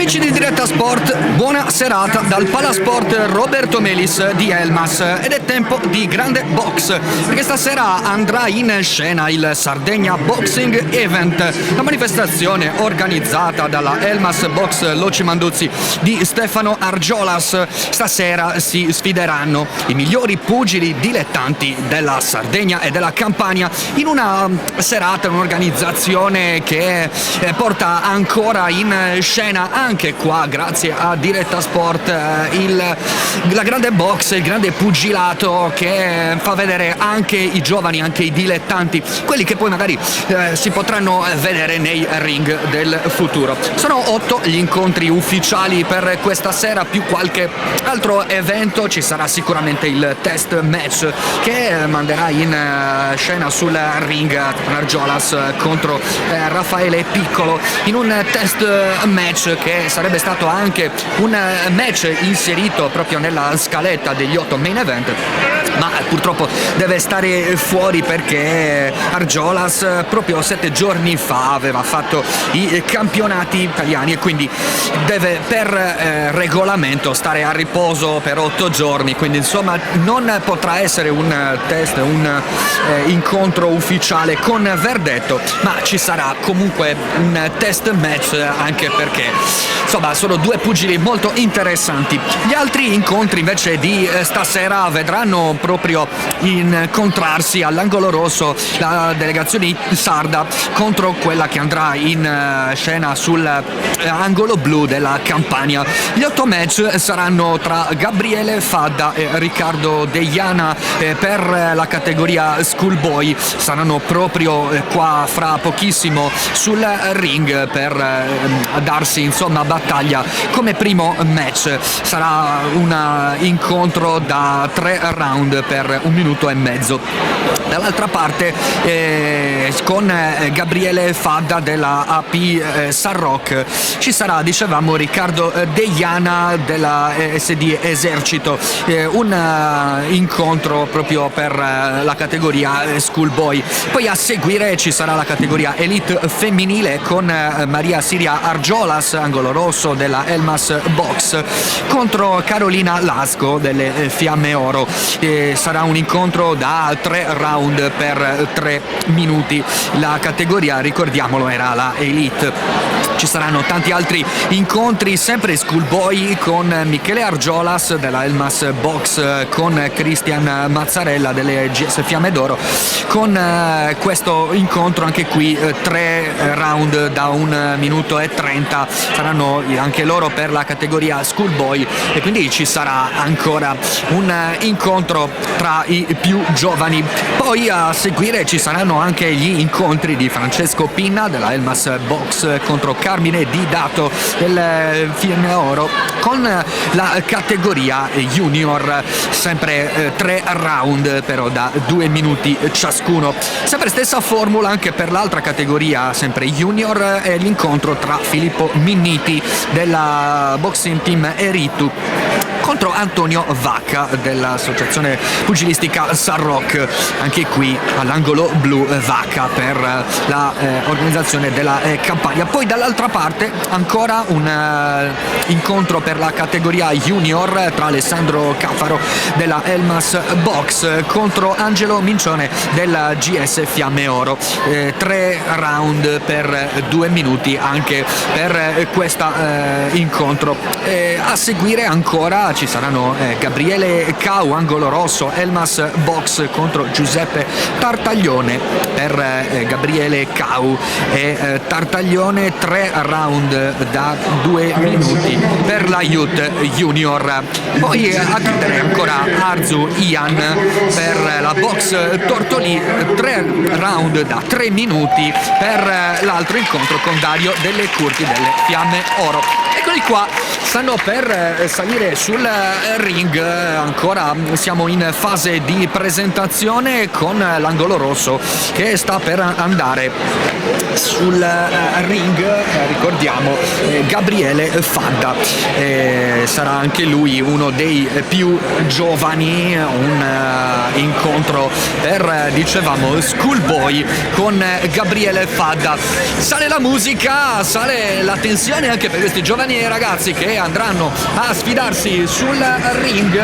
Amici di Diretta Sport, buona serata dal Palasport Roberto Melis di Elmas ed è tempo di grande box perché stasera andrà in scena il Sardegna Boxing Event, la manifestazione organizzata dalla Elmas Box Loci Manduzzi di Stefano Argiolas. Stasera si sfideranno i migliori pugili dilettanti della Sardegna e della Campania in una serata, un'organizzazione che porta ancora in scena anche qua, grazie a Diretta Sport, la grande box, il grande pugilato che fa vedere anche i giovani, anche i dilettanti, quelli che poi magari si potranno vedere nei ring del futuro. Sono 8 gli incontri ufficiali per questa sera, più qualche altro evento. Ci sarà sicuramente il test match che manderà in scena sul ring Argiolas contro Raffaele Piccolo, in un test match che sarebbe stato anche un match inserito proprio nella scaletta degli 8 main event, ma purtroppo deve stare fuori perché Argiolas proprio 7 giorni fa aveva fatto i campionati italiani e quindi deve per regolamento stare a riposo per 8 giorni, quindi insomma non potrà essere un test, un incontro ufficiale con verdetto, ma ci sarà comunque un test match, anche perché insomma sono due pugili molto interessanti. Gli altri incontri invece di stasera vedranno proprio incontrarsi all'angolo rosso la delegazione sarda contro quella che andrà in scena sull'angolo blu della Campania. Gli 8 match saranno tra Gabriele Fadda e Riccardo Deiana per la categoria Schoolboy, saranno proprio qua fra pochissimo sul ring per darsi insomma battaglia. Come primo match sarà un incontro da 3 round per 1 minuto e mezzo. Dall'altra parte con Gabriele Fadda della AP Sarroc ci sarà, dicevamo, Riccardo Deiana della SD Esercito, un incontro proprio per la categoria Schoolboy. Poi a seguire ci sarà la categoria Elite femminile con Maria Siria Argiolas, angolo rosso della Elmas Box, contro Carolina Lasco delle Fiamme Oro. Sarà un incontro da 3 round per 3 minuti. La categoria, ricordiamolo, era la Elite. Ci saranno tanti altri incontri, sempre Schoolboy con Michele Argiolas della Elmas Box, con Cristian Mazzarella delle GS Fiamme d'Oro. Con questo incontro anche qui 3 round da 1 minuto e 30 saranno anche loro per la categoria Schoolboy, e quindi ci sarà ancora un incontro tra i più giovani. Poi a seguire ci saranno anche gli incontri di Francesco Pinna della Elmas Box contro Carmine Di Dato del Fiamme Oro, con la categoria Junior, sempre 3 round però da 2 minuti ciascuno. Sempre stessa formula anche per l'altra categoria, sempre Junior, è l'incontro tra Filippo Minniti della Boxing Team Eritu contro Antonio Vacca dell'associazione pugilistica Sarroc, anche qui all'angolo blu Vacca per l'organizzazione della Campania. Poi dall'altra parte ancora un incontro per la categoria Junior tra Alessandro Caffaro della Elmas Box contro Angelo Mincione della GS Fiamme Oro. 3 round per 2 minuti anche per questo incontro. A seguire ancora ci saranno Gabriele Cau, angolo rosso, Elmas Box contro Giuseppe Tartaglione per Gabriele Cau e Tartaglione, 3 round da 2 minuti per la Youth Junior. Poi a chiudere ancora Arzu Ian per la Box Tortolì, 3 round da 3 minuti per l'altro incontro con Dario Delle Curti delle Fiamme Oro. Eccoli qua, stanno per salire sul sul ring. Ancora siamo in fase di presentazione con l'angolo rosso che sta per andare sul ring. Ricordiamo Gabriele Fadda, sarà anche lui uno dei più giovani, un incontro per, dicevamo, Schoolboy con Gabriele Fadda. Sale la musica, sale la tensione anche per questi giovani ragazzi che andranno a sfidarsi sul ring.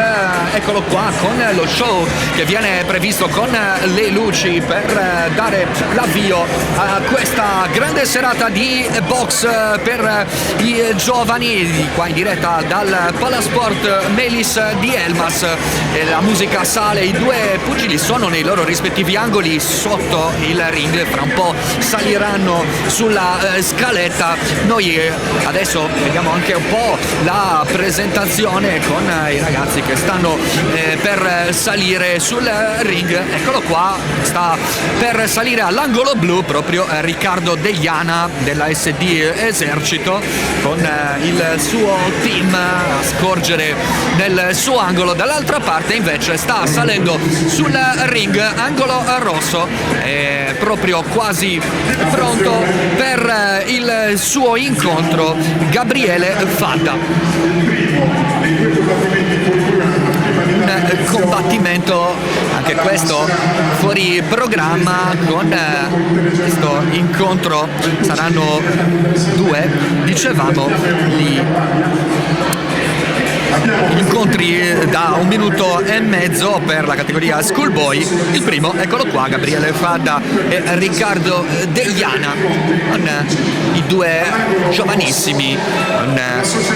Eccolo qua con lo show che viene previsto con le luci per dare l'avvio a questa grande serata di box per i giovani, qua in diretta dal Palasport Melis di Elmas. E la musica sale, i due pugili sono nei loro rispettivi angoli sotto il ring, fra un po' saliranno sulla scaletta. Noi adesso vediamo anche un po' la presentazione con i ragazzi che stanno per salire sul ring. Eccolo qua, sta per salire all'angolo blu proprio Riccardo Deiana della SD Esercito con il suo team a scorgere nel suo angolo. Dall'altra parte invece sta salendo sul ring angolo rosso, è proprio quasi pronto per il suo incontro Gabriele Fadda. Un combattimento anche questo fuori programma con questo incontro. Saranno due, dicevamo, gli incontri da 1 minuto e mezzo per la categoria Schoolboy. Il primo, eccolo qua, Gabriele Fadda e Riccardo Deiana, con i due giovanissimi, con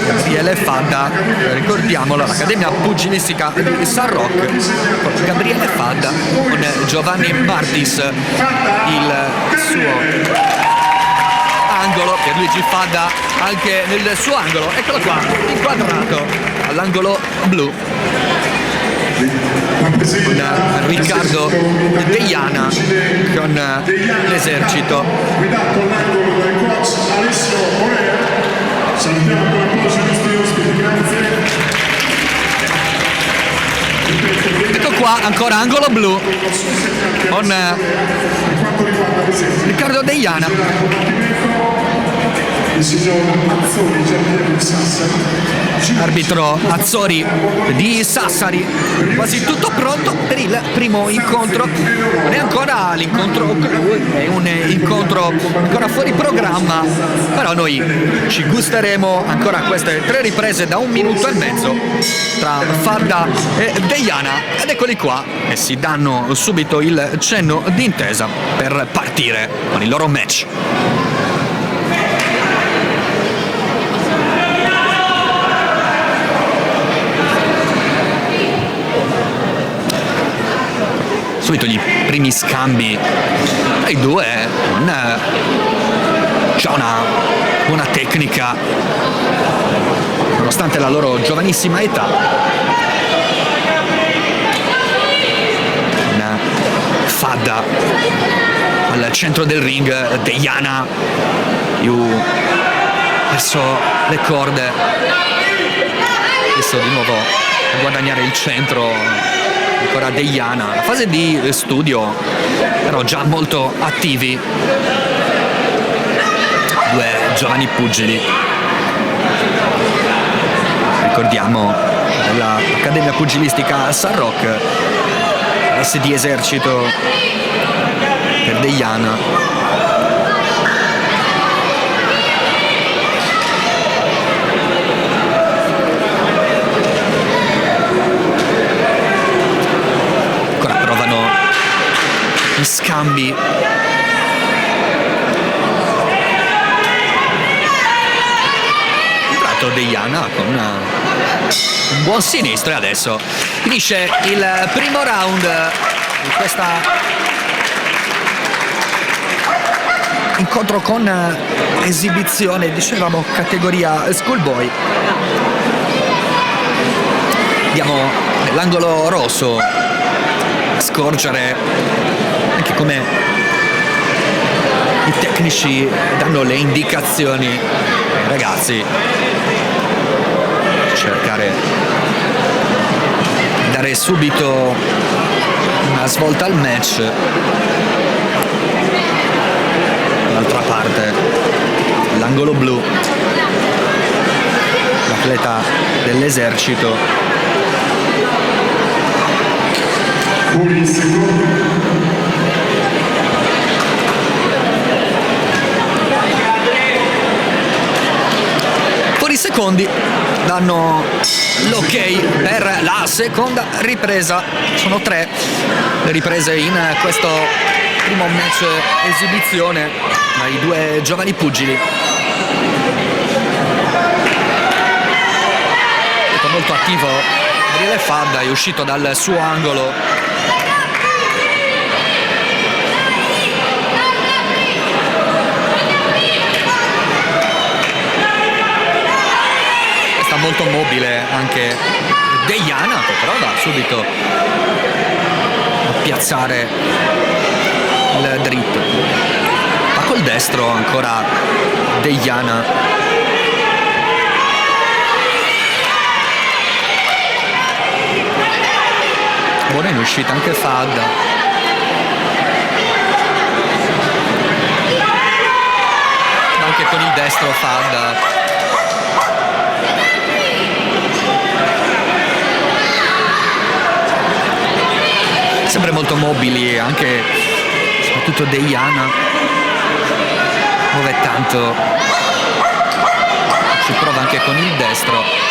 Gabriele Fadda, ricordiamolo, l'Accademia Pugilistica di San Roque, con Gabriele Fadda, con Giovanni Martis, il suo angolo, per Luigi Fadda anche nel suo angolo. Eccolo qua, inquadrato all'angolo blu con Riccardo Deiana con l'Esercito. Ecco qua ancora angolo blu con Riccardo Deiana. Arbitro Azzori di Sassari. Quasi tutto pronto per il primo incontro. Non è ancora l'incontro, è un incontro ancora fuori programma, però noi ci gusteremo ancora queste 3 riprese da 1 minuto e mezzo tra Fadda e Deiana, ed eccoli qua e si danno subito il cenno d'intesa per partire con il loro match. Subito gli primi scambi tra i due, c'è una buona tecnica nonostante la loro giovanissima età. Una Fadda al centro del ring, Deiana più verso le corde, adesso di nuovo a guadagnare il centro. Ancora Deiana, la fase di studio, però già molto attivi, due giovani pugili, ricordiamo dell'Accademia Pugilistica San Roque, SD Esercito per Deiana. Scambi, entrato Deiana con un buon sinistro e adesso finisce il primo round di questa incontro con esibizione, dicevamo categoria Schoolboy. Andiamo nell'angolo rosso a scorgere anche come i tecnici danno le indicazioni ai ragazzi, cercare dare subito una svolta al match. Dall'altra parte l'angolo blu, l'atleta dell'esercito. Fuori secondi danno l'ok per la seconda ripresa. Sono 3 le riprese in questo primo match esibizione ai 2 giovani pugili. Molto attivo Gabriele Fadda, è uscito dal suo angolo. Sta molto mobile anche Deiana, che prova subito a piazzare il dritto. Ma col destro ancora Deiana. Buona in uscita anche Fadda. Anche con il destro Fadda. Sempre molto mobili, anche soprattutto Deiana. Muove tanto. Ci prova anche con il destro.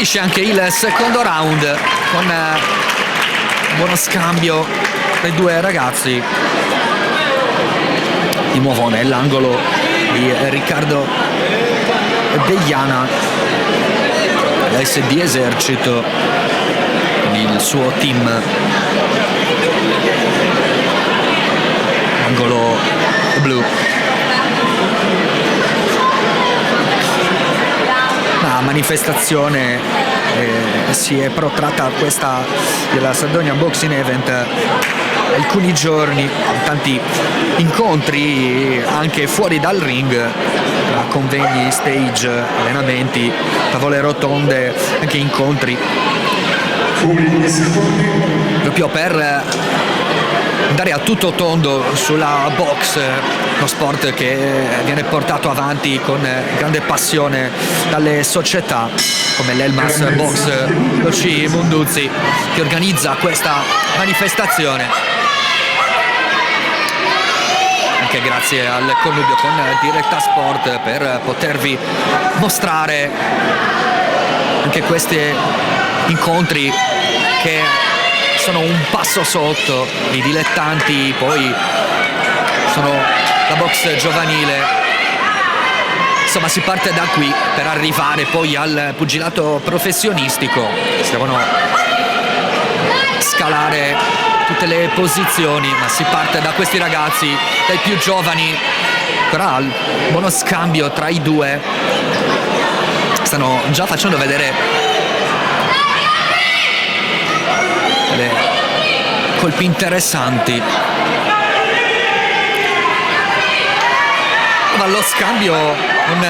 Finisce anche il secondo round con un buono scambio tra i 2 ragazzi. Di nuovo nell'angolo di Riccardo Deiana, l'SD Esercito, il suo team. Angolo blu. La manifestazione si è protratta questa della Sardegna Boxing Event alcuni giorni, tanti incontri anche fuori dal ring, tra convegni, stage, allenamenti, tavole rotonde, anche incontri proprio per andare a tutto tondo sulla box, uno sport che viene portato avanti con grande passione dalle società come l'Elmas Box Luci Munduzzi, che organizza questa manifestazione anche grazie al connubio con Diretta Sport per potervi mostrare anche questi incontri che sono un passo sotto i dilettanti, poi sono la box giovanile. Insomma, si parte da qui per arrivare poi al pugilato professionistico. Si devono scalare tutte le posizioni, ma si parte da questi ragazzi, dai più giovani. Ancora il buono scambio tra i 2. Stanno già facendo vedere le colpi interessanti. Ma lo scambio con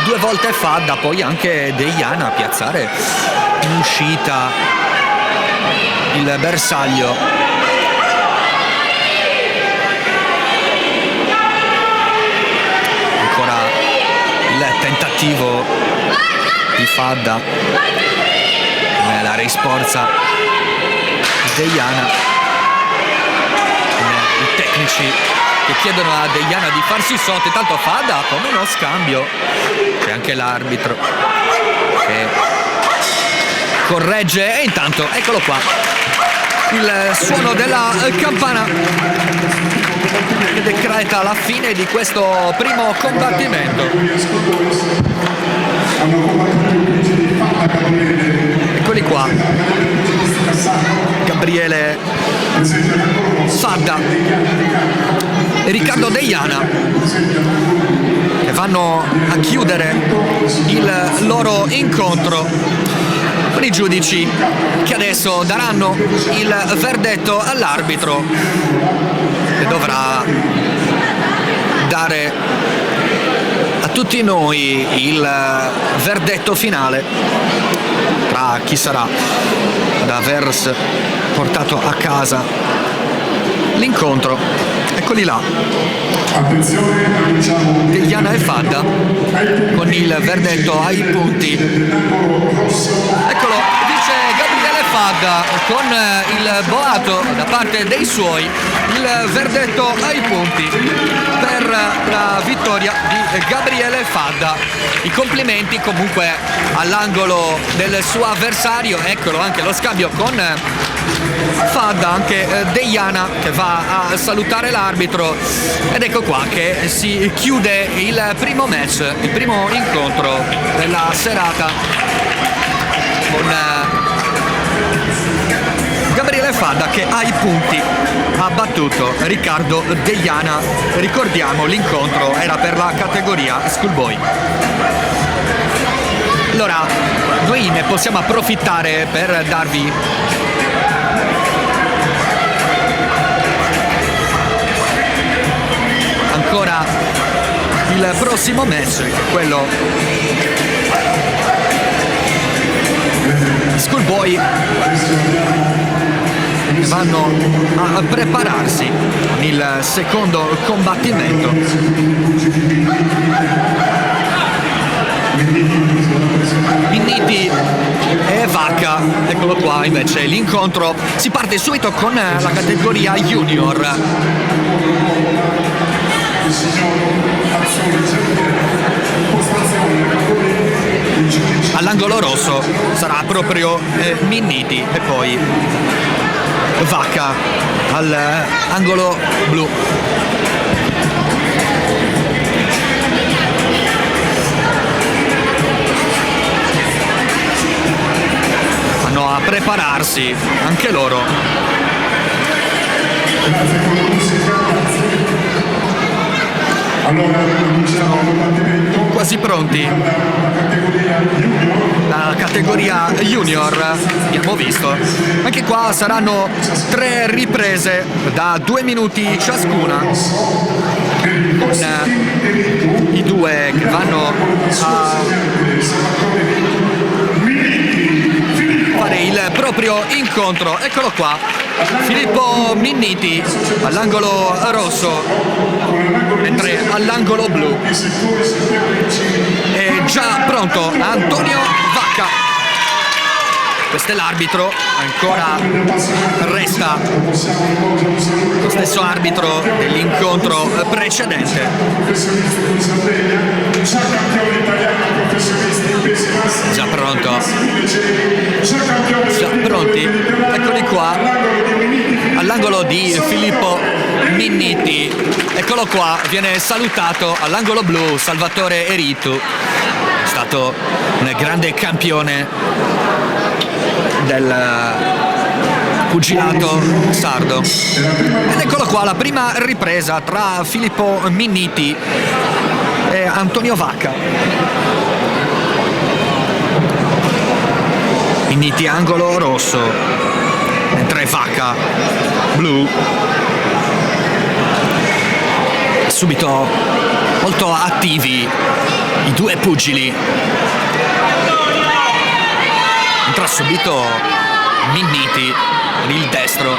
2 volte Fadda, poi anche Deiana a piazzare in uscita il bersaglio. Ancora il tentativo di Fadda, la risposta di Deiana, i tecnici che chiedono a Deiana di farsi sotto. Intanto Fadda con uno scambio, c'è anche l'arbitro che corregge e intanto eccolo qua il suono della campana che decreta la fine di questo primo combattimento. Eccoli qua, Gabriele Fadda e Riccardo Deiana che vanno a chiudere il loro incontro. con i giudici che adesso daranno il verdetto all'arbitro che dovrà dare a tutti noi il verdetto finale tra chi sarà ad aver portato a casa l'incontro. Eccoli là, Deiana e Fadda con il verdetto ai punti. Eccolo, dice Gabriele Fadda con il boato da parte dei suoi, il verdetto ai punti per la vittoria di Gabriele Fadda. I complimenti comunque all'angolo del suo avversario. Eccolo anche lo scambio con Fadda, anche Deiana che va a salutare l'arbitro, ed ecco qua che si chiude il primo match, il primo incontro della serata con Gabriele Fadda che ai punti ha battuto Riccardo Deiana. Ricordiamo, l'incontro era per la categoria Schoolboy. Allora, noi ne possiamo approfittare per darvi ancora il prossimo match, quello Schoolboy, vanno a prepararsi con il secondo combattimento. Minniti e Vacca, eccolo qua invece l'incontro. Si parte subito con la categoria junior. All'angolo rosso sarà proprio Minniti e poi Vacca all'angolo blu. Vanno a prepararsi anche loro. Allora cominciamo il combattimento. Quasi pronti. La categoria junior, abbiamo visto. Anche qua saranno 3 riprese da 2 minuti ciascuna, con i due che vanno a fare il proprio incontro. Eccolo qua, Filippo Minniti all'angolo rosso, mentre all'angolo blu è già pronto Antonio Vacca. Questo è l'arbitro, ancora resta lo stesso arbitro dell'incontro precedente. Già pronto. Già pronti. Eccoli qua. All'angolo di Filippo Minniti. Eccolo qua, viene salutato all'angolo blu Salvatore Eritu. È stato un grande campione del pugilato sardo. Ed eccolo qua la prima ripresa tra Filippo Minniti e Antonio Vacca. Minniti angolo rosso, mentre Vacca blu. Subito molto attivi i due pugili. Entra subito Minniti con il destro.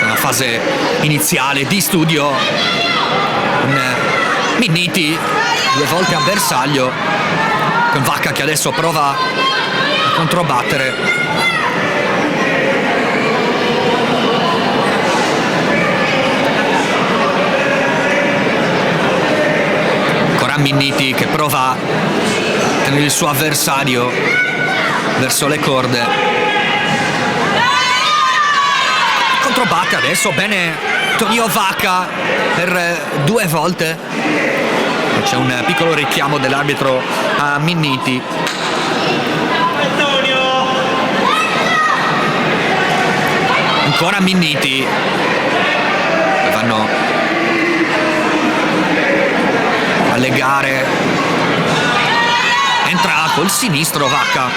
Una fase iniziale di studio con Minniti 2 volte a bersaglio, con Vacca che adesso prova a controbattere. Minniti che prova a tenere il suo avversario verso le corde. Controbatte adesso bene Antonio Vacca per 2 volte. C'è un piccolo richiamo dell'arbitro a Minniti. Ancora Minniti, vanno a legare, entra col sinistro Vacca.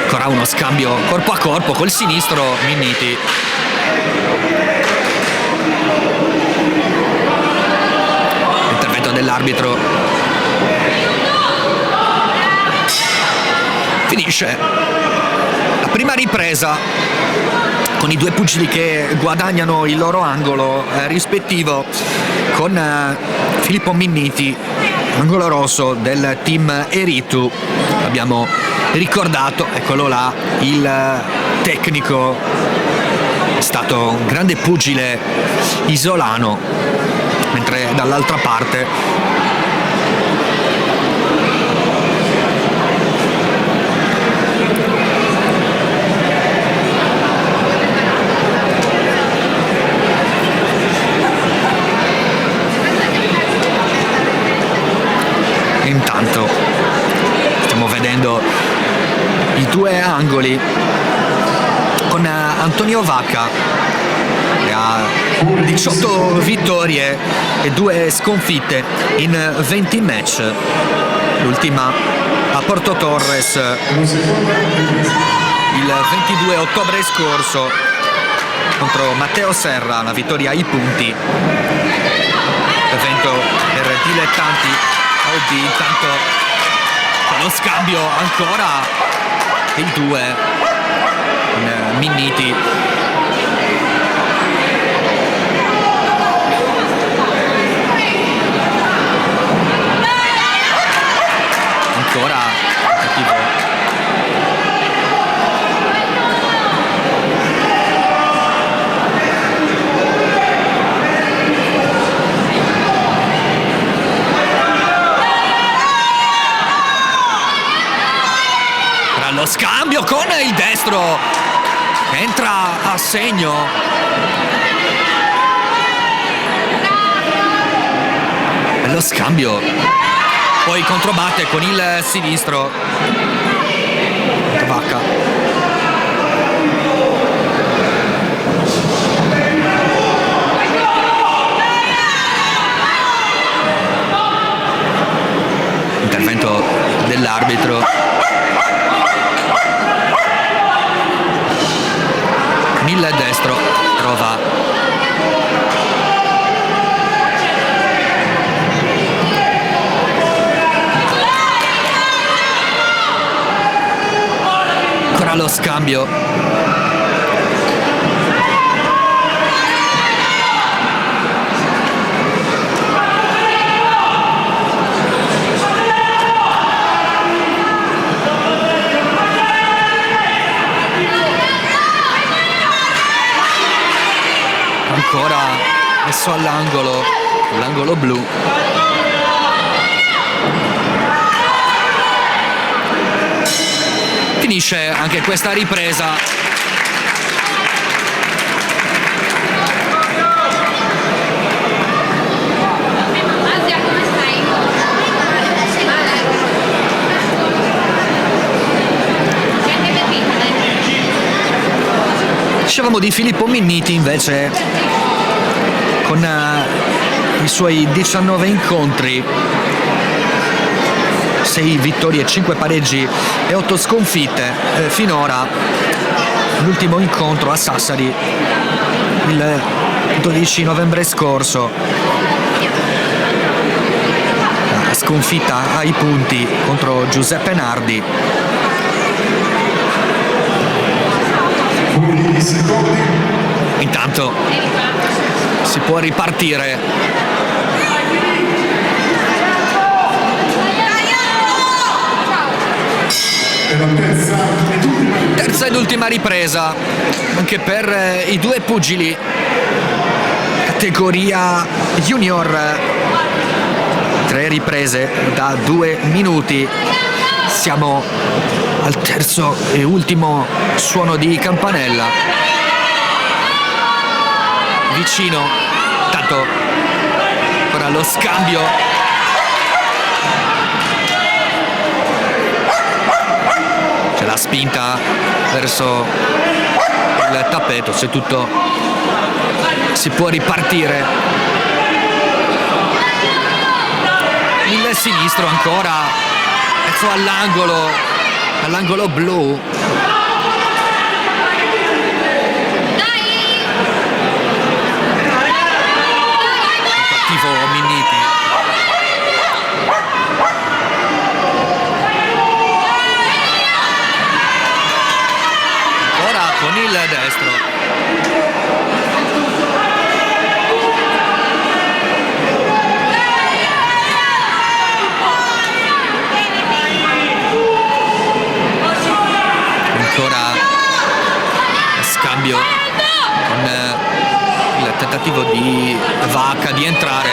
Ancora uno scambio corpo a corpo col sinistro Minniti. Intervento dell'arbitro. Finisce la prima ripresa con i due pugili che guadagnano il loro angolo rispettivo, con Filippo Minniti, angolo rosso del team Eritu. Abbiamo ricordato, eccolo là, il tecnico, è stato un grande pugile isolano, mentre dall'altra parte intanto stiamo vedendo i due angoli con Antonio Vacca, che ha 18 vittorie e 2 sconfitte in 20 match, l'ultima a Porto Torres il 22 ottobre scorso contro Matteo Serra, la vittoria ai punti, evento per dilettanti. Intanto lo scambio ancora dei due con Minniti. Ancora cattivo. Lo scambio con il destro, entra a segno. Lo scambio, poi controbatte con il sinistro Vacca. Intervento dell'arbitro. Il destro trova ancora lo scambio. Ancora messo all'angolo, l'angolo blu. Finisce anche questa ripresa. Dicevamo di Filippo Minniti invece, con i suoi 19 incontri, 6 vittorie, 5 pareggi e 8 sconfitte finora. L'ultimo incontro a Sassari il 12 novembre scorso, la sconfitta ai punti contro Giuseppe Nardi. Intanto si può ripartire. Terza ed ultima ripresa anche per i due pugili categoria junior. 3 riprese da 2 minuti. Siamo al terzo e ultimo suono di campanella. Vicino, tanto ora lo scambio spinta verso il tappeto, se tutto si può ripartire. Il sinistro ancora, mezzo all'angolo blu. Cattivo Minniti. Ora con il destro. Scambio con il tentativo di Vacca di entrare,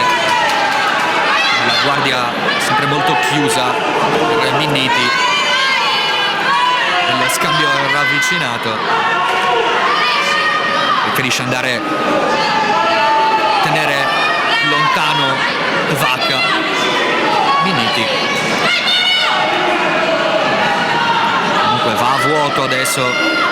la guardia sempre molto chiusa per Minniti, il scambio ravvicinato, preferisce andare a tenere lontano Vacca. Minniti comunque va a vuoto adesso.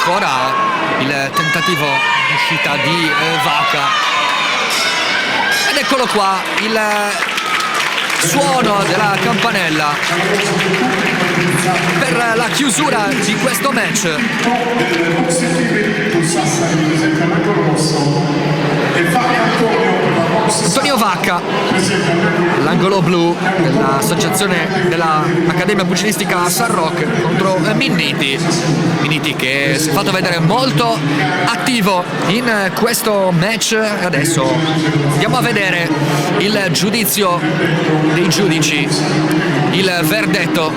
Ancora il tentativo di uscita di Vacca, ed eccolo qua il suono della campanella per la chiusura di questo match. Antonio Vacca, l'angolo blu dell'associazione dell'Accademia Pugilistica San Roque contro Minniti. Minniti che si è fatto vedere molto attivo in questo match. Adesso andiamo a vedere il giudizio dei giudici, il verdetto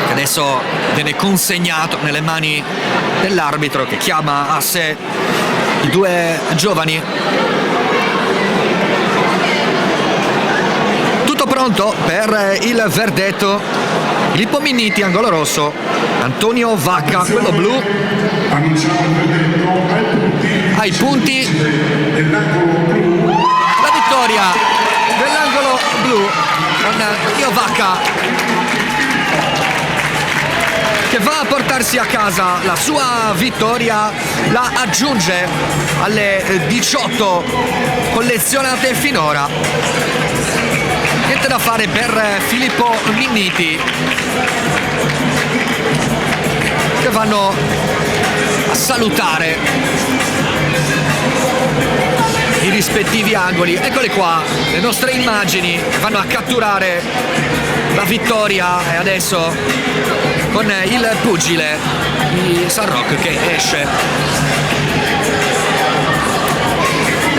che adesso viene consegnato nelle mani dell'arbitro, che chiama a sé i due giovani. Tutto pronto per il verdetto. Filippo Minniti, angolo rosso, Antonio Vacca, quello blu, ai punti. La vittoria dell'angolo blu con Antonio Vacca, che va a portarsi a casa la sua vittoria, la aggiunge alle 18 collezionate finora. Niente da fare per Filippo Minniti, che vanno a salutare i rispettivi angoli. Eccole qua le nostre immagini, vanno a catturare la vittoria, e adesso con il pugile di San Roque che esce.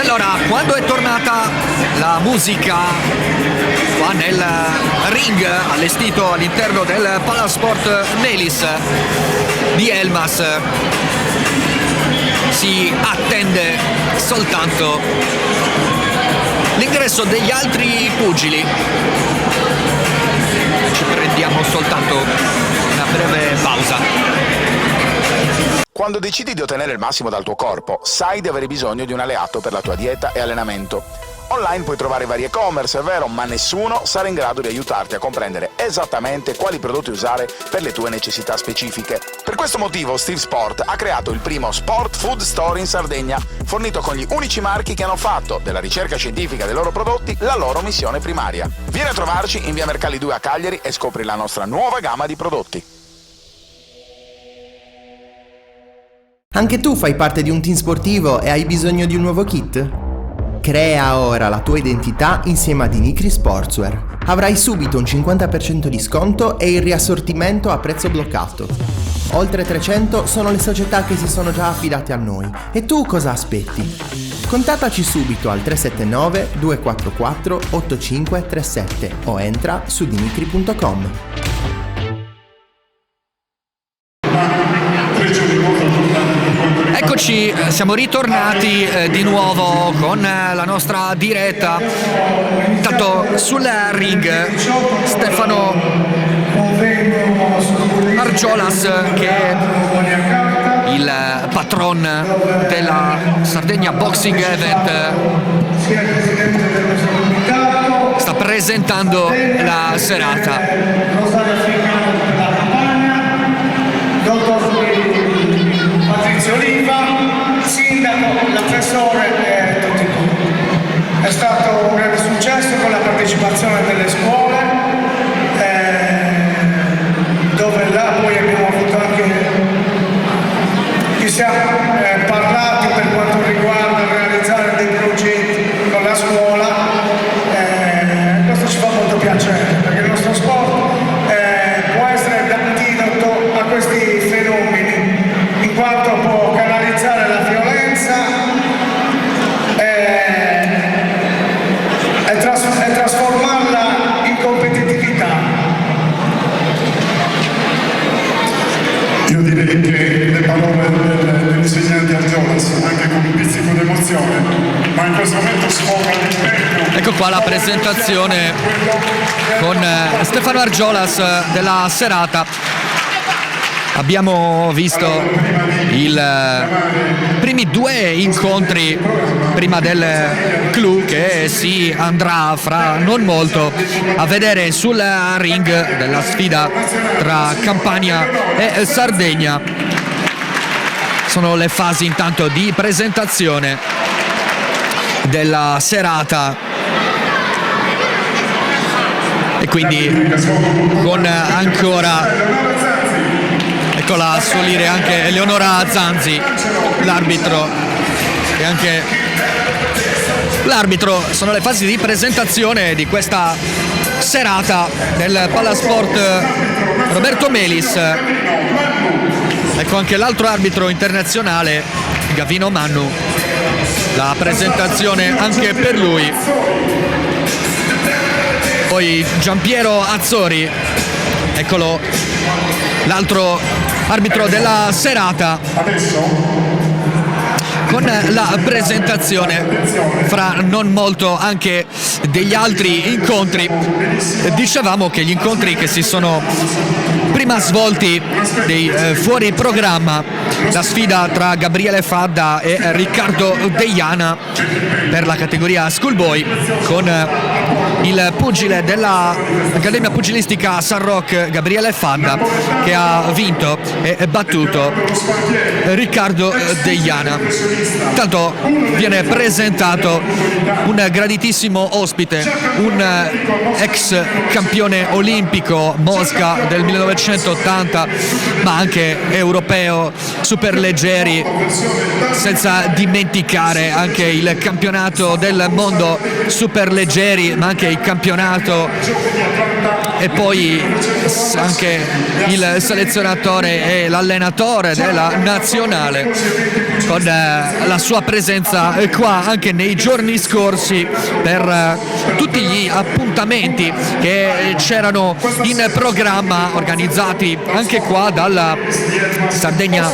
Allora, quando è tornata la musica qua nel ring allestito all'interno del Palasport Melis di Elmas, si attende soltanto l'ingresso degli altri pugili. Ci prendiamo soltanto una breve pausa. Quando decidi di ottenere il massimo dal tuo corpo, sai di avere bisogno di un alleato per la tua dieta e allenamento. Online puoi trovare vari e-commerce, è vero, ma nessuno sarà in grado di aiutarti a comprendere esattamente quali prodotti usare per le tue necessità specifiche. Per questo motivo Steve Sport ha creato il primo Sport Food Store in Sardegna, fornito con gli unici marchi che hanno fatto della ricerca scientifica dei loro prodotti la loro missione primaria. Vieni a trovarci in via Mercalli 2 a Cagliari e scopri la nostra nuova gamma di prodotti. Anche tu fai parte di un team sportivo e hai bisogno di un nuovo kit? Crea ora la tua identità insieme a Dinicri Sportswear. Avrai subito un 50% di sconto e il riassortimento a prezzo bloccato. Oltre 300 sono le società che si sono già affidate a noi. E tu cosa aspetti? Contattaci subito al 379 244 8537 o entra su dinicri.com. Eccoci, siamo ritornati di nuovo con la nostra diretta. Intanto sul ring Stefano Argiolas, che è il patron della Sardegna Boxing Event, sta presentando la serata. Rosario Africano per la campagna, dottor Patrizio Oliva, sindaco, l'assessore e tutti noi. È stato un grande successo con la partecipazione delle scuole, dove là poi abbiamo avuto anche, ci siamo parlati per quanto riguarda realizzare dei progetti con la scuola. Questo ci fa molto piacere, perché il nostro sport può essere l'antidoto a questi fenomeni, in quanto può canalizzare la violenza e trasformarla in competitività. Io direi che le parole dell'insegnante Argiolas, anche con un pizzico d'emozione, ma in questo momento sfoga l'impegno. Ecco qua la presentazione con Stefano Argiolas della serata. Abbiamo visto i primi due incontri prima del clou che si andrà fra non molto a vedere sul ring della sfida tra Campania e Sardegna. Sono le fasi intanto di presentazione della serata e quindi con ancora, eccola a solire anche Eleonora Zanzi, l'arbitro, e anche l'arbitro. Sono le fasi di presentazione di questa serata del Palasport Roberto Melis. Ecco anche l'altro arbitro internazionale, Gavino Mannu, la presentazione anche per lui. Poi Giampiero Azzori, eccolo l'altro arbitro della serata, con la presentazione fra non molto anche degli altri incontri. Dicevamo che gli incontri che si sono prima svolti dei fuori programma, la sfida tra Gabriele Fadda e Riccardo Deiana per la categoria Schoolboy, con il pugile dell'Accademia Pugilistica San Roque Gabriele Fadda, che ha vinto e battuto Riccardo Deiana. Intanto viene presentato un graditissimo ospite, un ex campione olimpico Mosca del 1980, ma anche europeo superleggeri, senza dimenticare anche il campionato del mondo superleggeri, ma anche il campionato, e poi anche il selezionatore e l'allenatore della nazionale, con la sua presenza qua anche nei giorni scorsi per tutti gli appuntamenti che c'erano in programma, organizzati anche qua dalla Sardegna,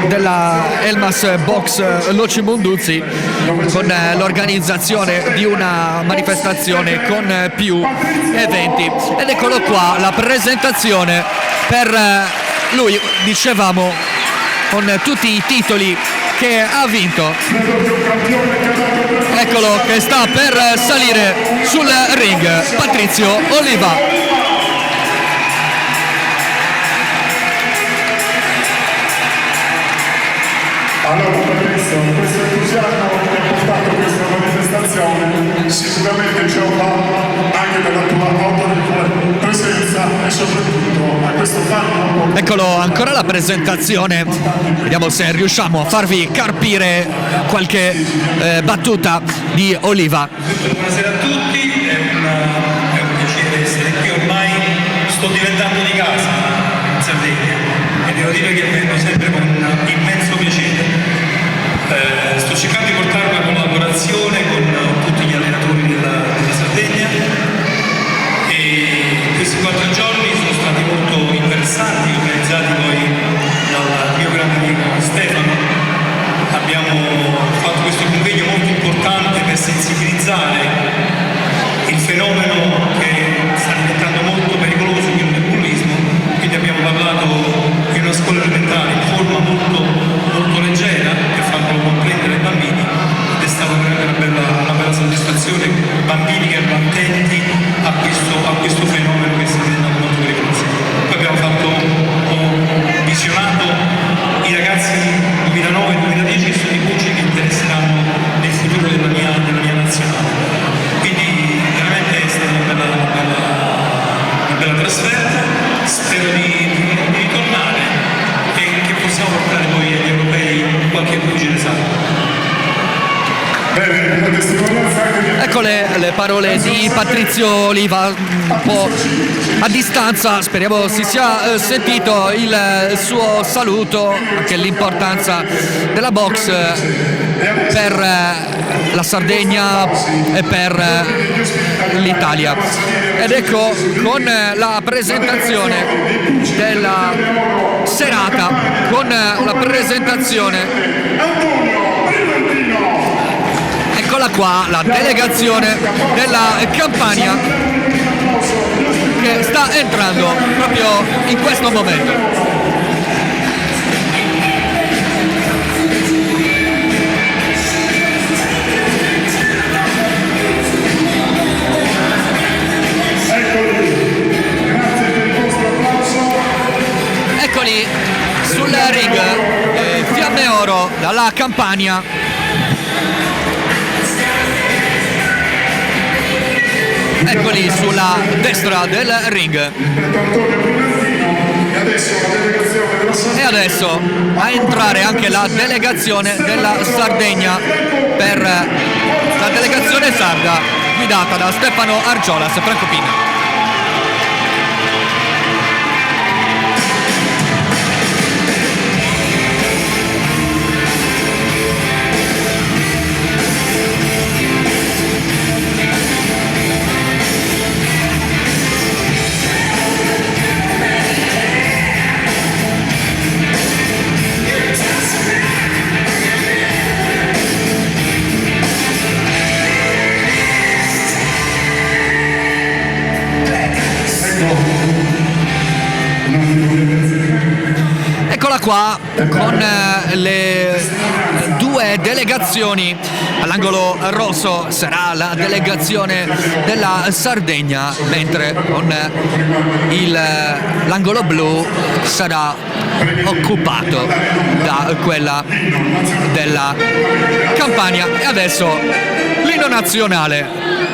della Elmas Box Loci Munduzzi, con l'organizzazione di una manifestazione con più eventi. Ed eccolo qua la presentazione per lui, dicevamo, con tutti i titoli che ha vinto. Eccolo che sta per salire sul ring, Patrizio Oliva. Allora, Patrizio, questo entusiasmo che ha portato questa manifestazione sicuramente gioca anche della tua autorevole presenza e soprattutto a questo fatto. Eccolo ancora la presentazione, vediamo se riusciamo a farvi carpire qualche battuta di Oliva. Buonasera a tutti, è un piacere essere qui, ormai sto diventando di casa in Sardegna e devo dire che vengo sempre con immenso piacere. Sto cercando di portare una collaborazione con tutti gli allenatori della Sardegna e questi 4 giorni sono stati molto interessanti, organizzati poi dal mio grande amico Stefano. Abbiamo fatto questo convegno molto importante per sensibilizzare il fenomeno che sta diventando molto pericoloso, quindi il bullismo, Ecco le parole di Patrizio Oliva, un po' a distanza, speriamo si sia sentito il suo saluto, anche l'importanza della box per la Sardegna e per l'Italia. Ed ecco con la presentazione della serata, con la presentazione, eccola qua, la delegazione della Campania che sta entrando proprio in questo momento. Eccoli sul ring, Fiamme Oro dalla Campania. Eccoli sulla destra del ring. E adesso a entrare anche la delegazione della Sardegna, per la delegazione sarda guidata da Stefano Argiolas e Franco Pinna. Eccola qua con le due delegazioni. All'angolo rosso sarà la delegazione della Sardegna, mentre con l'angolo blu sarà occupato da quella della Campania. E adesso l'inno nazionale.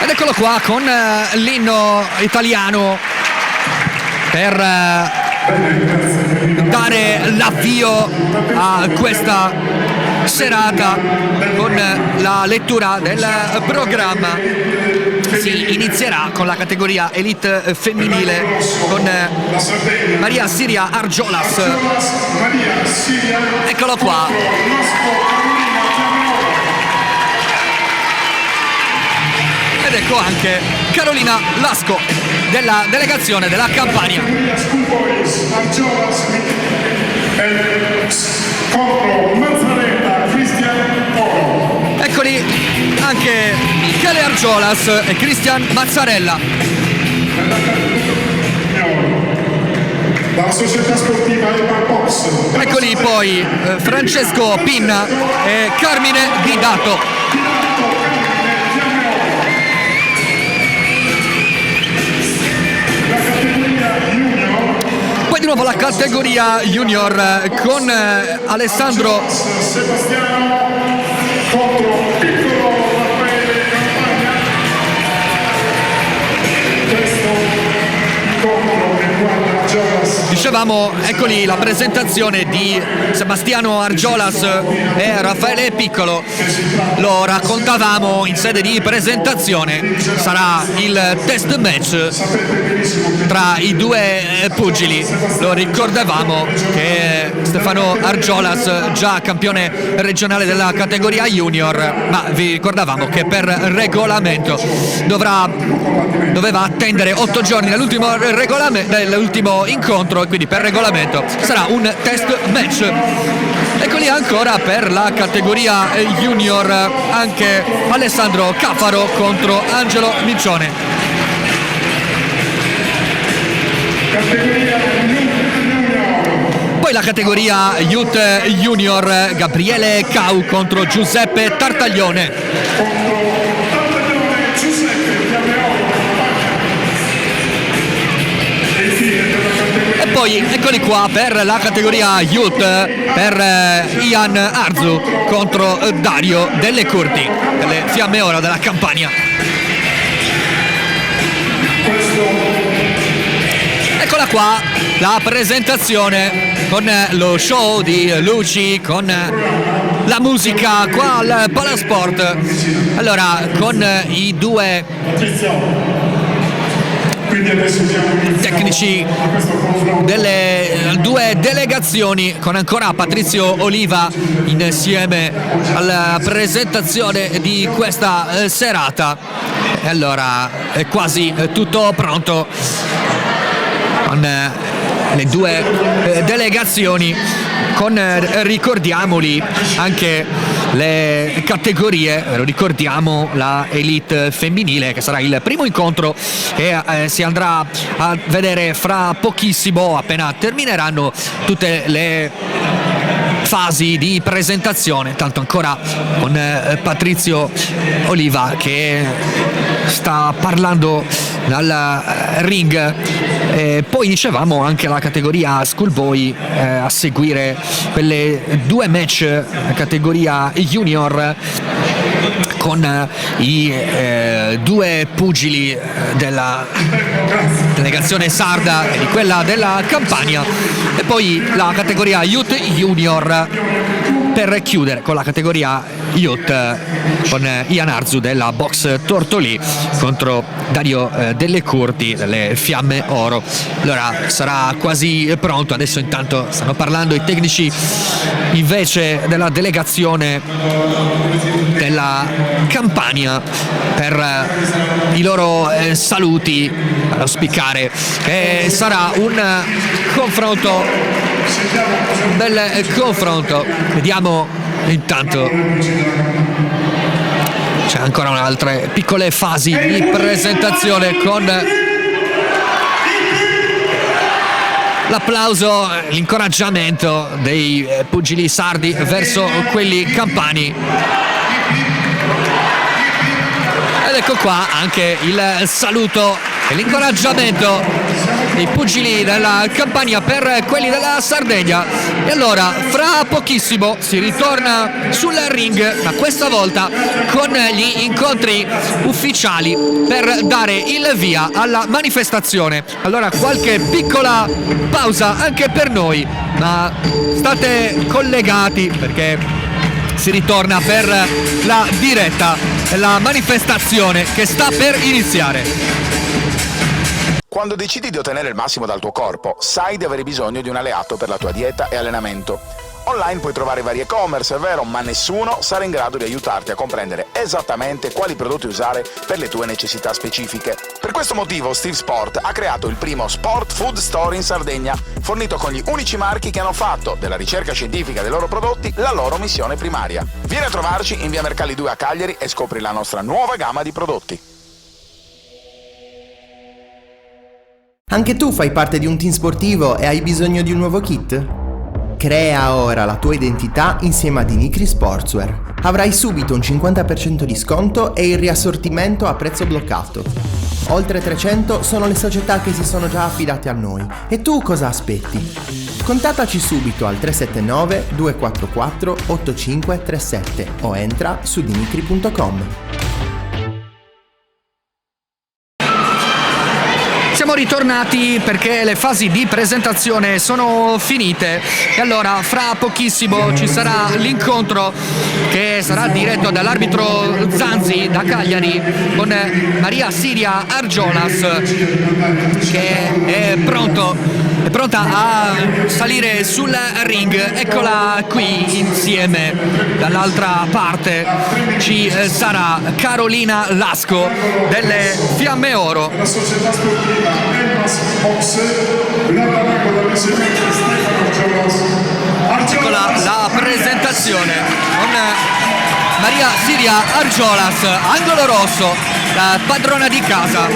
Eccolo qua con l'inno italiano per dare l'avvio a questa serata con la lettura del programma. Si inizierà con la categoria Elite femminile con Maria Siria Argiolas. Eccolo qua. Ed ecco anche Carolina Lasco della delegazione della Campania. Eccoli anche Michele Argiolas e Cristian Mazzarella. Dalla società sportiva Eva Box. Eccoli poi Francesco Pinna e Carmine Di Dato. Poi di nuovo vediamo la categoria junior con Alessandro Sebastiano contro Piccolo Raffaele Campagna. Questo incontro riguarda Giolas. Dicevamo, eccoli la presentazione di Sebastiano Argiolas e Raffaele Piccolo. Lo raccontavamo in sede di presentazione, sarà il test match tra i due pugili. Lo ricordavamo che Stefano Argiolas, già campione regionale della categoria junior, ma vi ricordavamo che per regolamento doveva attendere 8 giorni dall'ultimo incontro, e quindi per regolamento sarà un test match. Eccoli ancora per la categoria junior anche Alessandro Caffaro contro Angelo Miccione. Poi la categoria Youth Junior, Gabriele Cau contro Giuseppe Tartaglione. E poi eccoli qua per la categoria Youth, per Ian Arzu contro Dario Delle Curti, delle Fiamme Oro della Campania. Eccola qua la presentazione con lo show di luci, con la musica qua al Palasport. Allora, con i due tecnici delle due delegazioni, con ancora Patrizio Oliva insieme alla presentazione di questa serata. E allora è quasi tutto pronto con le due delegazioni, con ricordiamoli anche le categorie. Lo ricordiamo, la Elite femminile, che sarà il primo incontro che si andrà a vedere fra pochissimo, appena termineranno tutte le fasi di presentazione. Tanto ancora con Patrizio Oliva che sta parlando dal ring. Poi dicevamo anche la categoria Schoolboy, a seguire quelle due match categoria junior con i due pugili della delegazione sarda e di quella della Campania, e poi la categoria Youth Junior per chiudere con la categoria Youth con Ian Arzu della Box Tortolì contro Dario Delle Curti delle Fiamme Oro. Allora sarà quasi pronto. Adesso intanto stanno parlando i tecnici invece della delegazione della Campania per i loro saluti allo spiccare, che sarà un confronto, un bel confronto. Vediamo intanto, c'è ancora altre piccole fasi di presentazione con l'applauso, l'incoraggiamento dei pugili sardi verso quelli campani. Ed ecco qua anche il saluto e l'incoraggiamento dei pugili della Campania per quelli della Sardegna. E allora fra pochissimo si ritorna sul ring, ma questa volta con gli incontri ufficiali per dare il via alla manifestazione. Allora qualche piccola pausa anche per noi, ma state collegati perché si ritorna per la diretta della manifestazione che sta per iniziare. Quando decidi di ottenere il massimo dal tuo corpo, sai di avere bisogno di un alleato per la tua dieta e allenamento. Online puoi trovare vari e-commerce, è vero, ma nessuno sarà in grado di aiutarti a comprendere esattamente quali prodotti usare per le tue necessità specifiche. Per questo motivo Steve Sport ha creato il primo Sport Food Store in Sardegna, fornito con gli unici marchi che hanno fatto della ricerca scientifica dei loro prodotti la loro missione primaria. Vieni a trovarci in via Mercalli 2 a Cagliari e scopri la nostra nuova gamma di prodotti. Anche tu fai parte di un team sportivo e hai bisogno di un nuovo kit? Crea ora la tua identità insieme a Dinicri Sportswear. Avrai subito un 50% di sconto e il riassortimento a prezzo bloccato. Oltre 300 sono le società che si sono già affidate a noi. E tu cosa aspetti? Contattaci subito al 379 244 8537 o entra su dimitri.com. Siamo ritornati perché le fasi di presentazione sono finite e allora fra pochissimo ci sarà l'incontro che sarà diretto dall'arbitro Zanzi da Cagliari con Maria Siria Argiolas, che è pronta a salire sul ring. Eccola qui insieme. Dall'altra parte ci sarà Carolina Lasco delle Fiamme Oro. La società sportiva Elmas Box, guidata con la presidente Stefano Argiolas. Eccola la presentazione con Maria Siria Argiolas, angolo rosso, la padrona di casa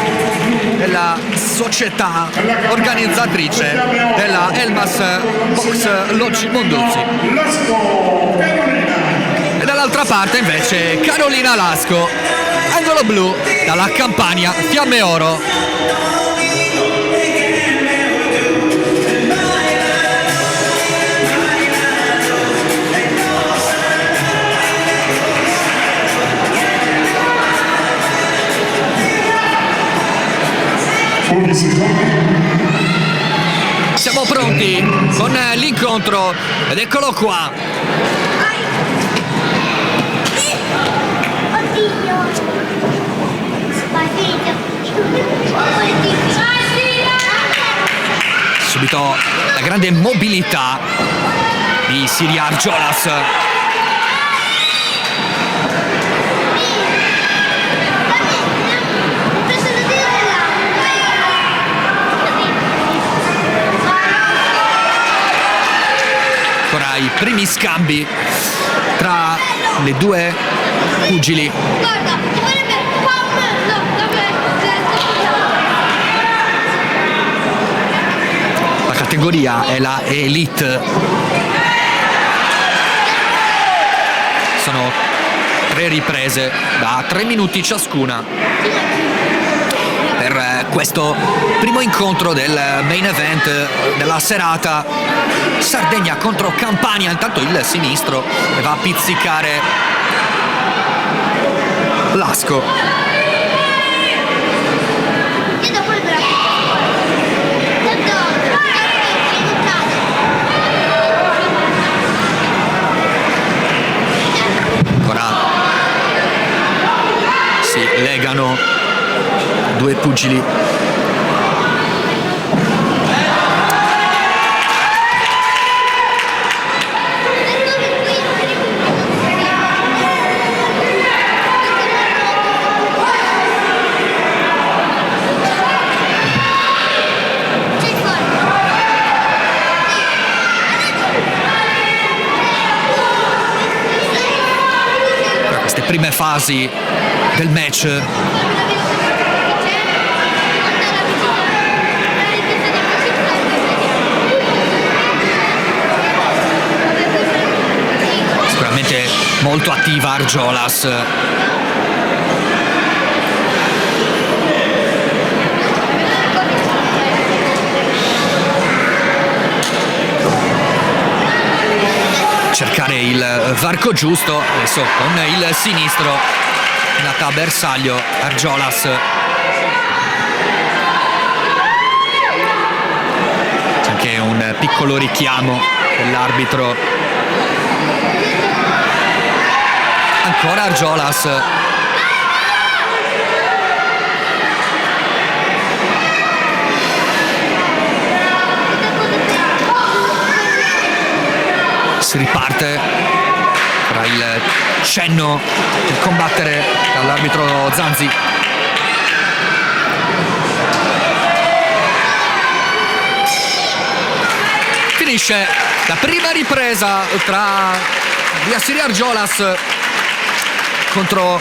della società organizzatrice della Elmas Box Loci Monduzzi. Lasco, Carolina. E dall'altra parte invece Carolina Lasco, angolo blu, dalla Campania Fiamme Oro. Siamo pronti con l'incontro ed eccolo qua. Subito la grande mobilità di Siria Argiolas. Ancora i primi scambi tra le due pugili. Guarda, ti vorrebbe La categoria è la Elite. Sono 3 riprese da 3 minuti ciascuna per questo primo incontro del main event della serata. Sardegna contro Campania. Intanto il sinistro va a pizzicare Lasco. Ancora si legano due pugili. Queste prime fasi del match sicuramente molto attiva Argiolas. Cercare il varco giusto, adesso con il sinistro andata a bersaglio Argiolas. C'è anche un piccolo richiamo dell'arbitro. Ancora Argiolas. Si riparte tra il cenno di combattere dall'arbitro Zanzi. Finisce la prima ripresa tra Siria Argiolas contro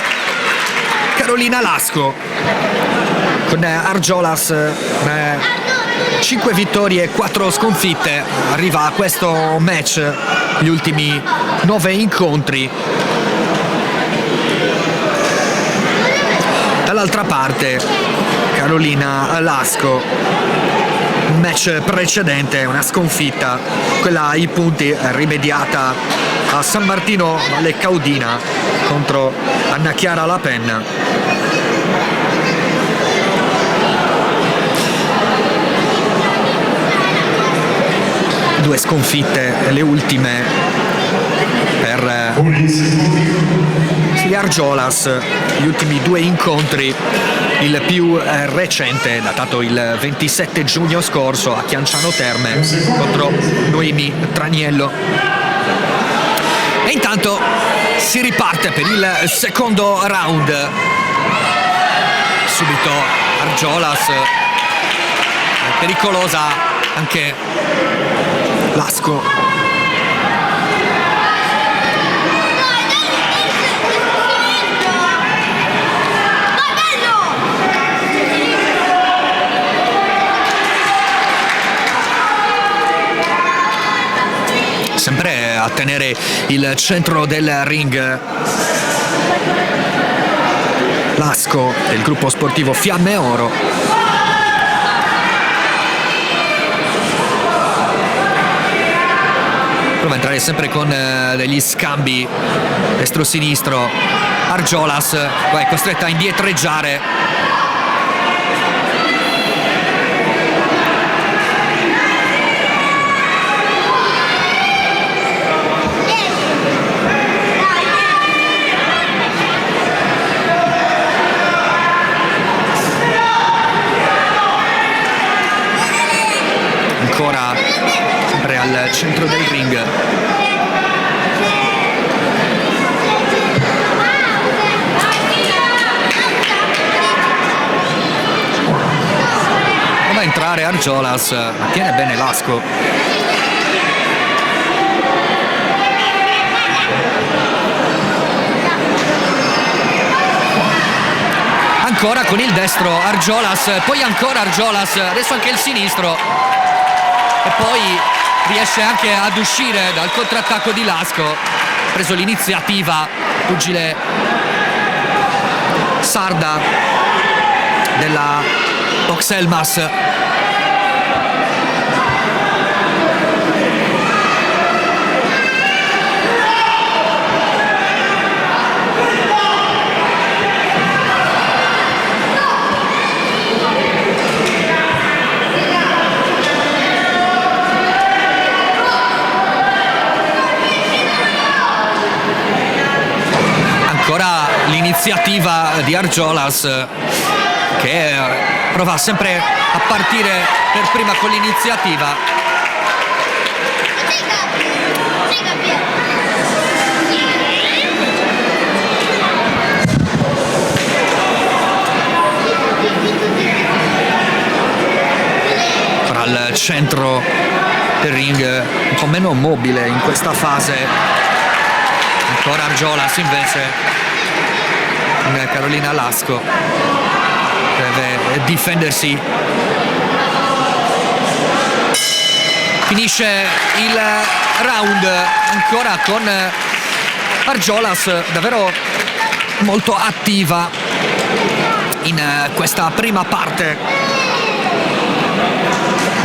Carolina Lasco, con Argiolas 5 vittorie e 4 sconfitte. Arriva a questo match gli ultimi 9 incontri. Dall'altra parte Carolina Lasco. Un match precedente, una sconfitta, quella ai punti rimediata a San Martino Valle Caudina contro Anna Chiara La Penna. Due sconfitte, le ultime per Argiolas, gli ultimi due incontri, il più recente datato il 27 giugno scorso a Chianciano Terme contro Noemi Traniello. E intanto si riparte per il secondo round. Subito Argiolas, pericolosa anche Lasco. Sempre a tenere il centro del ring Lasco del gruppo sportivo Fiamme Oro. Prova a entrare sempre con degli scambi destro-sinistro. Argiolas poi è costretta a indietreggiare. Ancora sempre al centro del ring. Prova a entrare Argiolas, ma tiene bene Lasco. Ancora con il destro Argiolas, poi ancora Argiolas, adesso anche il sinistro. E poi riesce anche ad uscire dal contrattacco di Lasco. Ha preso l'iniziativa pugile sarda della Box Elmas. Ancora l'iniziativa di Argiolas, che prova sempre a partire per prima con l'iniziativa. Fra il centro del ring, un po' meno mobile in questa fase. Ancora Argiolas invece. Carolina Lasco deve difendersi. Finisce il round ancora con Argiolas davvero molto attiva in questa prima parte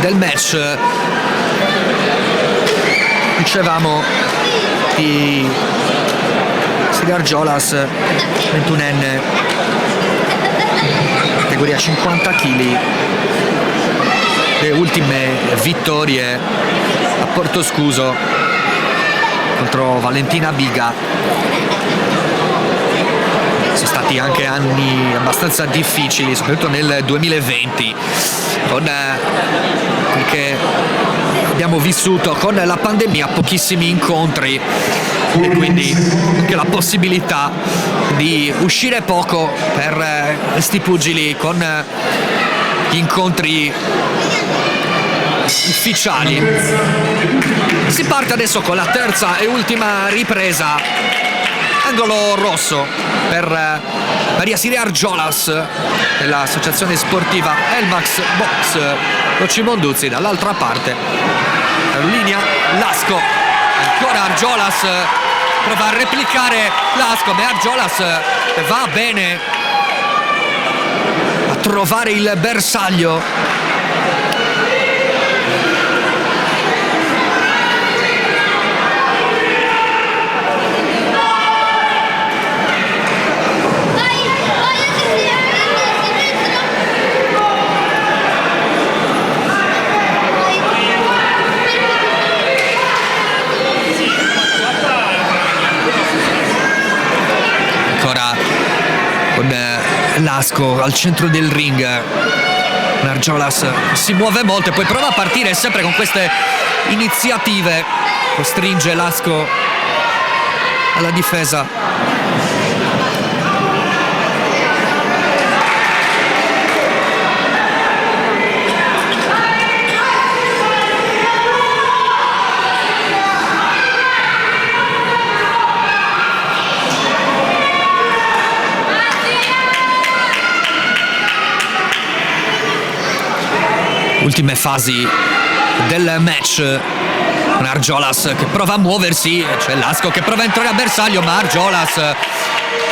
del match. Dicevamo di Argiolas, 21enne, categoria 50 kg, le ultime vittorie a Portoscuso contro Valentina Biga. Sono stati anche anni abbastanza difficili, soprattutto nel 2020, con quel che abbiamo vissuto con la pandemia, pochissimi incontri e quindi anche la possibilità di uscire poco per questi pugili con gli incontri ufficiali. Si parte adesso con la terza e ultima ripresa. Angolo rosso per Maria Siria Argiolas dell'associazione sportiva Elmax Box Rocci Monduzzi. Dall'altra parte Carolina Lasco, ancora Argiolas, prova a replicare Lasco, ma Argiolas va bene a trovare il bersaglio. Con Lasco al centro del ring, Argiolas si muove molto e poi prova a partire sempre con queste iniziative, costringe Lasco alla difesa. Ultime fasi del match, con Argiolas che prova a muoversi, c'è Lasco che prova a entrare a bersaglio, ma Argiolas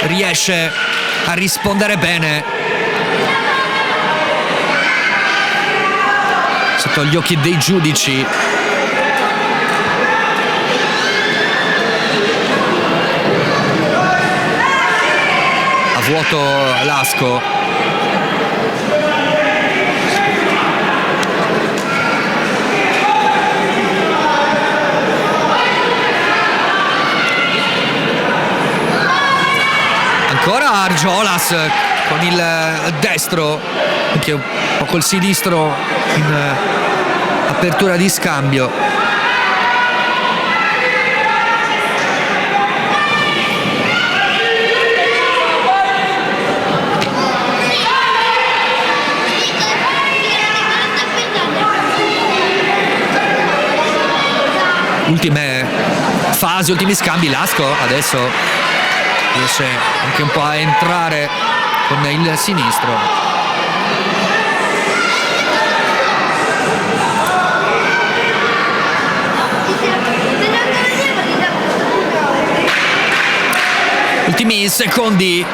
riesce a rispondere bene sotto gli occhi dei giudici. A vuoto Lasco. Ancora Argiolas con il destro, anche un po' col sinistro in apertura di scambio. Ultime fasi, ultimi scambi. Lasco adesso riesce anche un po' a entrare con il sinistro. Ultimi secondi.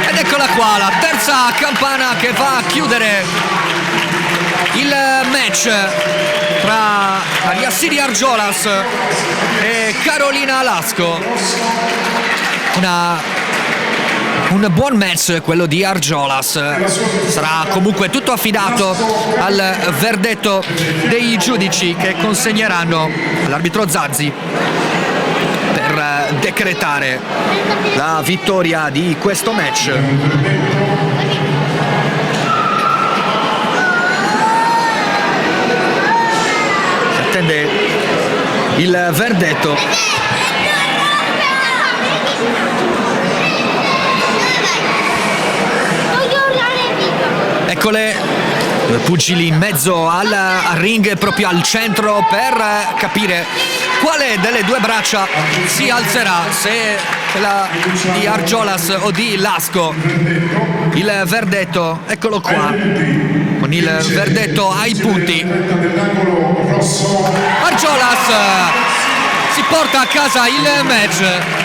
Ed eccola qua, la terza campana che va a chiudere il match tra Yassiri Argiolas e Carolina Lasco. Un buon match quello di Argiolas. Sarà comunque tutto affidato al verdetto dei giudici che consegneranno all'arbitro Zazzi per decretare la vittoria di questo match. Attende il verdetto. Eccole, due pugili in mezzo al ring, proprio al centro, per capire quale delle due braccia si alzerà, se quella di Argiolas o di Lasco. Il verdetto, eccolo qua, con il verdetto ai punti. Argiolas si porta a casa il match.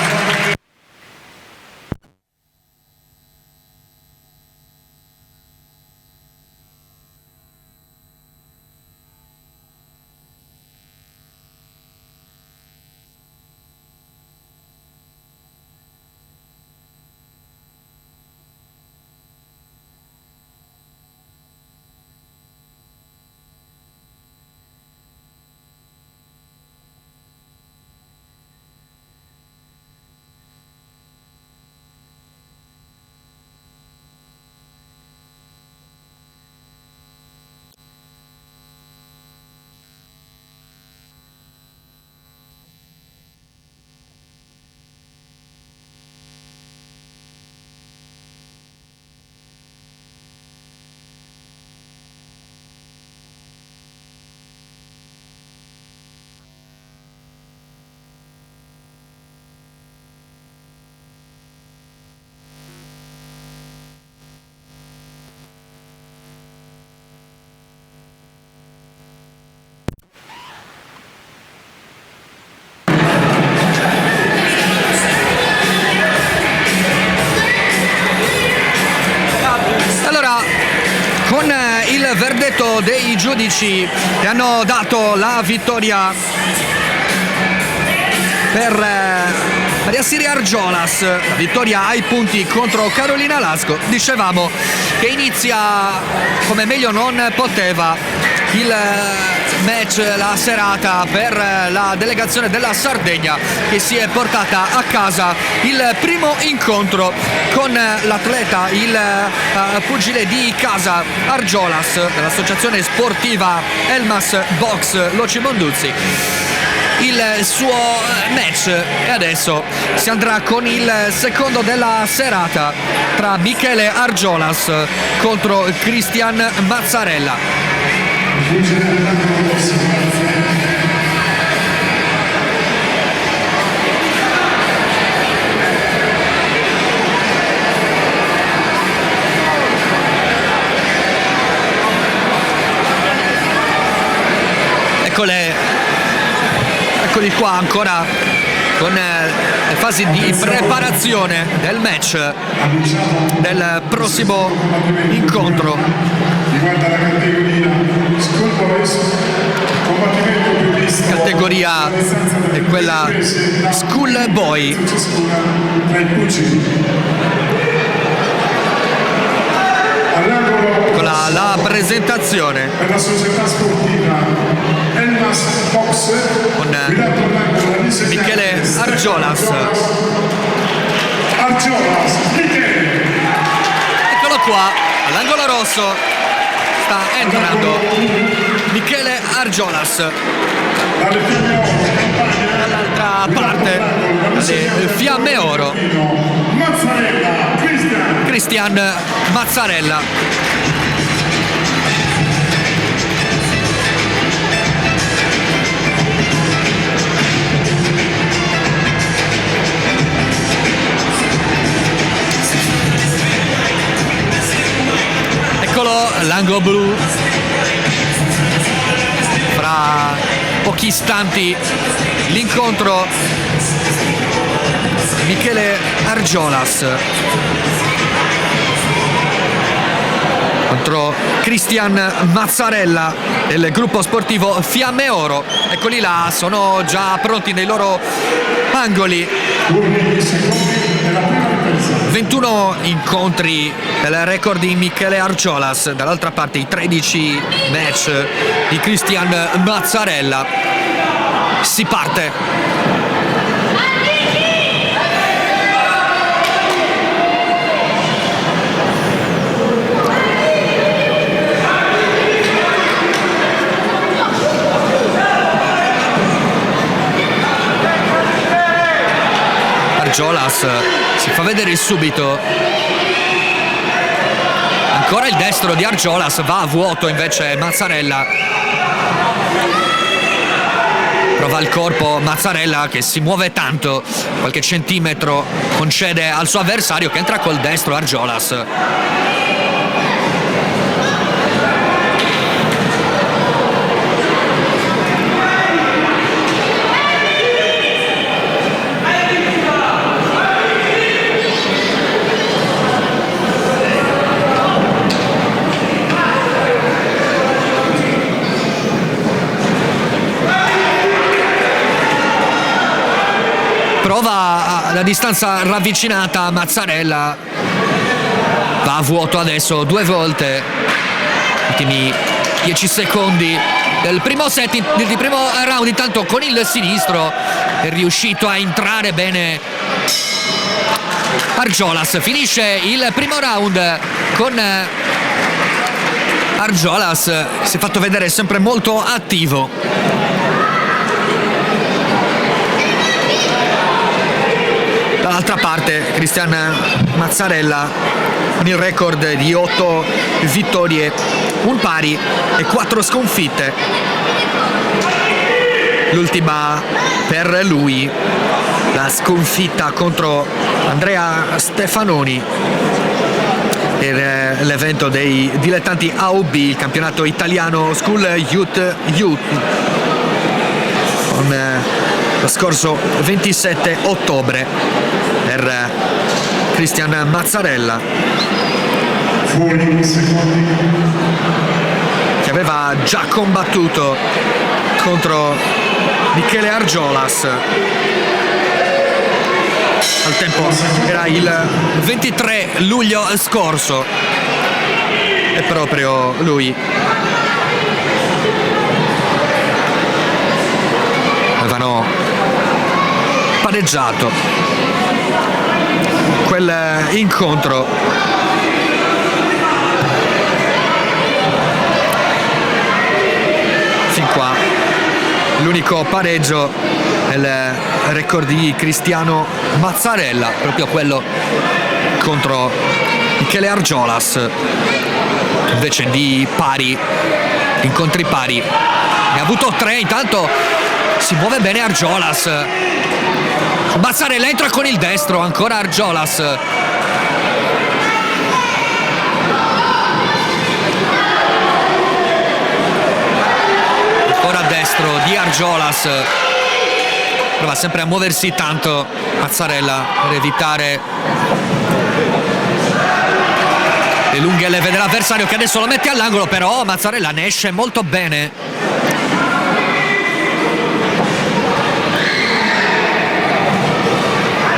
Con il verdetto dei giudici che hanno dato la vittoria per Maria Siria Argiolas, la vittoria ai punti contro Carolina Lasco. Dicevamo che inizia come meglio non poteva il match, la serata per la delegazione della Sardegna, che si è portata a casa il primo incontro con l'atleta, il pugile di casa Argiolas dell'associazione sportiva Elmas Box Loci Monduzzi, il suo match. E adesso si andrà con il secondo della serata tra Michele Argiolas contro Cristian Mazzarella. Eccoli qua ancora con le fasi di preparazione del match del prossimo incontro. Riguarda la categoria Schoolboys, combattimento previsto. Categoria è quella Schoolboy. Tra i pugili. All'angolo Con la presentazione per la società sportiva Elmas Box con guidato all'angolo da Michele Argiolas. Argiolas, Michele. Eccolo qua, all'angolo rosso sta entrando Michele Argiolas. Dalle fiamme oro, campagna. Dall'altra parte, le fiamme oro, Mazzarella, Cristian Mazzarella. Eccolo l'angolo blu, fra pochi istanti l'incontro Michele Argiolas contro Cristian Mazzarella del gruppo sportivo Fiamme Oro. Eccoli là, sono già pronti nei loro angoli. 21 incontri del record di Michele Argiolas, dall'altra parte i 13 match di Cristian Mazzarella. Si parte. Argiolas si fa vedere subito. Ancora il destro di Argiolas, va a vuoto invece Mazzarella. Prova il corpo Mazzarella, che si muove tanto, qualche centimetro concede al suo avversario, che entra col destro Argiolas. Prova la distanza ravvicinata Mazzarella, va a vuoto adesso 2 volte. Ultimi 10 secondi del primo set, del primo round. Intanto con il sinistro è riuscito a entrare bene Argiolas. Finisce il primo round con Argiolas, si è fatto vedere sempre molto attivo. Dall'altra parte Cristian Mazzarella con il record di 8 vittorie, un pari e 4 sconfitte. L'ultima per lui, la sconfitta contro Andrea Stefanoni per l'evento dei dilettanti AOB, il campionato italiano School Youth con lo scorso 27 ottobre per Cristian Mazzarella. fuori 2 secondi. che aveva già combattuto contro Michele Argiolas. Al tempo era il 23 luglio scorso e proprio lui avevano pareggiato quel incontro. Fin qua l'unico pareggio è il record di Cristiano Mazzarella, proprio quello contro Michele Argiolas. Invece di pari, incontri pari, ne ha avuto 3. Intanto si muove bene Argiolas. Mazzarella entra con il destro, ancora Argiolas. Ancora a destro di Argiolas. Prova sempre a muoversi tanto Mazzarella per evitare le lunghe leve dell'avversario, che adesso lo mette all'angolo, però Mazzarella ne esce molto bene.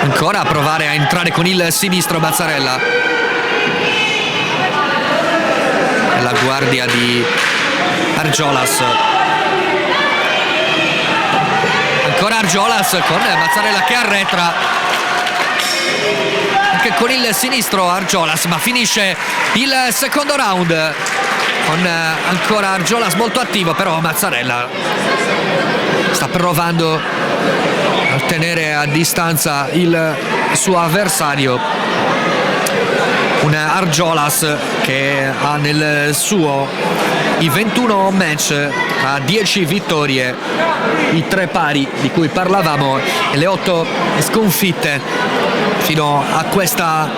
Ancora a provare a entrare con il sinistro Mazzarella. E la guardia di Argiolas. Ancora Argiolas con Mazzarella che arretra. Anche con il sinistro Argiolas, ma finisce il secondo round con ancora Argiolas molto attivo, però Mazzarella sta provando a tenere a distanza il suo avversario. Un Argiolas che ha nel suo i 21 match, ha 10 vittorie, i 3 pari di cui parlavamo e le 8 sconfitte fino a questa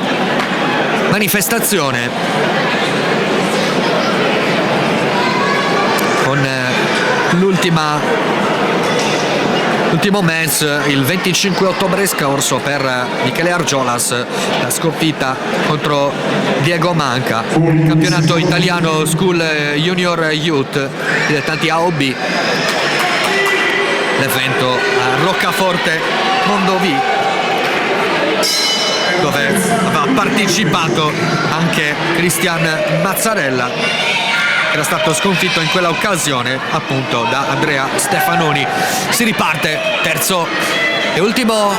manifestazione, con l'ultimo match il 25 ottobre scorso per Michele Argiolas, la sconfitta contro Diego Manca, campionato italiano School Junior Youth dilettanti AOB, l'evento a Roccaforte Mondovì, dove aveva partecipato anche Cristian Mazzarella, era stato sconfitto in quella occasione appunto da Andrea Stefanoni. Si riparte, terzo e ultimo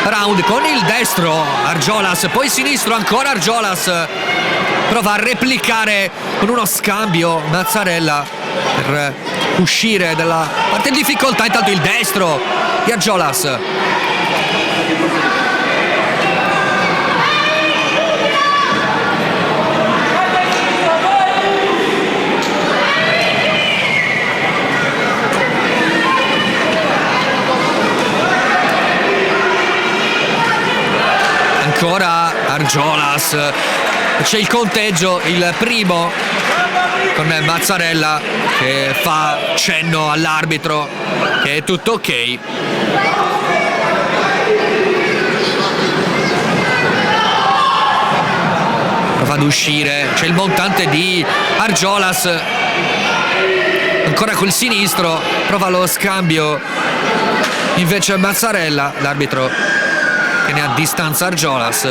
round con il destro Argiolas, poi sinistro ancora Argiolas, prova a replicare con uno scambio Mazzarella per uscire dalla parte di difficoltà. Intanto il destro di Argiolas. Ancora Argiolas, c'è il conteggio, il primo con Mazzarella che fa cenno all'arbitro che è tutto ok. Prova ad uscire, c'è il montante di Argiolas, ancora col sinistro, prova lo scambio invece Mazzarella, l'arbitro che ne ha distanza Argiolas.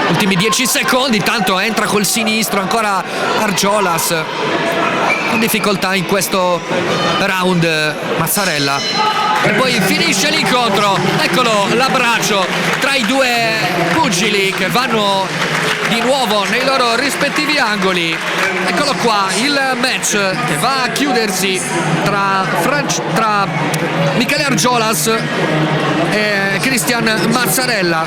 Ultimi 10 secondi, tanto entra col sinistro ancora Argiolas, con difficoltà in questo round Mazzarella, e poi finisce l'incontro. Eccolo l'abbraccio tra i due pugili che vanno di nuovo nei loro rispettivi angoli. Eccolo qua il match che va a chiudersi tra Michele Argiolas e Cristian Mazzarella.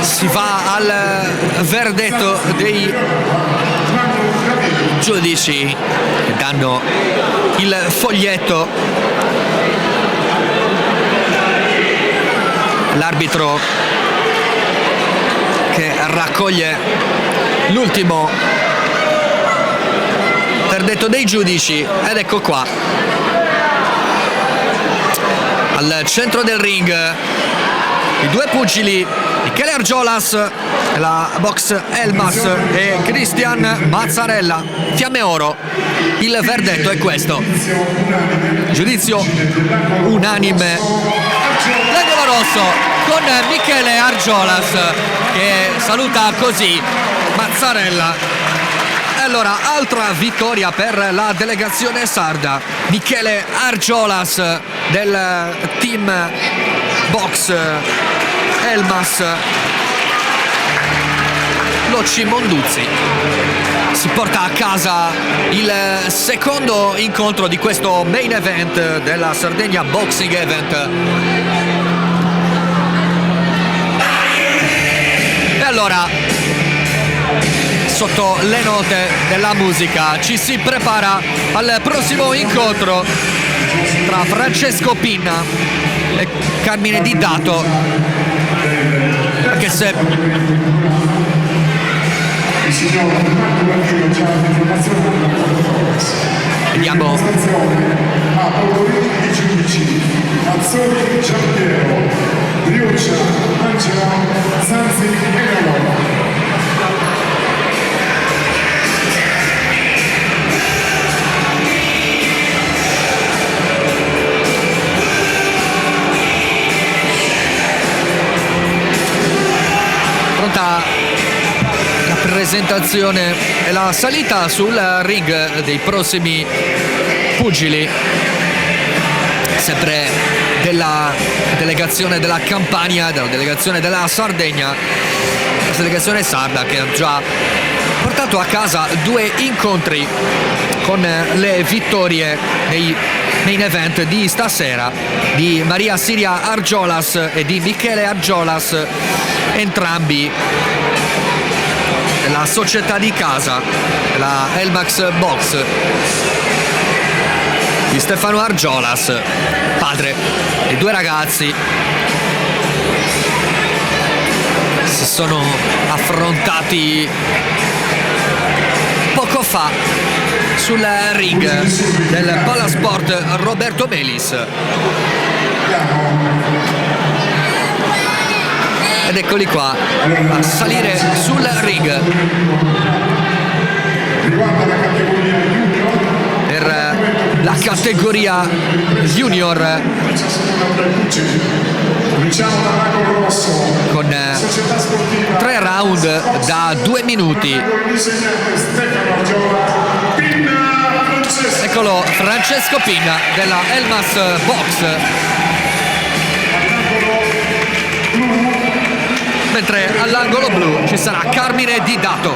Si va al verdetto dei giudici che danno il foglietto. L'arbitro che raccoglie l'ultimo verdetto dei giudici, ed ecco qua al centro del ring i due pugili Michele Argiolas, la box Elmas e Cristian Mazzarella. Fiamme oro, il verdetto è questo: giudizio unanime, l'angolo rosso con Michele Argiolas che saluta così Mazzarella. Allora, altra vittoria per la delegazione sarda. Michele Argiolas del team box Elmas Locci Monduzzi si porta a casa il secondo incontro di questo main event della Sardegna Boxing Event. E allora, sotto le note della musica, ci si prepara al prossimo incontro tra Francesco Pinna e Carmine Di Dato, anche se vediamo a Poporini di giudici, Mazzoni Giampiero, Briuccia, Angela, Zanzi e Gallo. pronta la presentazione e la salita sul ring dei prossimi pugili, sempre della delegazione della Campania, della delegazione della Sardegna, la delegazione sarda che ha già portato a casa due incontri con le vittorie nei main event di stasera di Maria Siria Argiolas e di Michele Argiolas, entrambi della società di casa, la Elmax Box, di Stefano Argiolas, padre dei due ragazzi. Si sono affrontati poco fa sul ring del Palasport Roberto Melis. Ed eccoli qua a salire sul ring per la categoria junior, con 3 round da 2 minuti. Eccolo Francesco Pinna della Elmas Box, mentre all'angolo blu ci sarà Carmine Di Dato.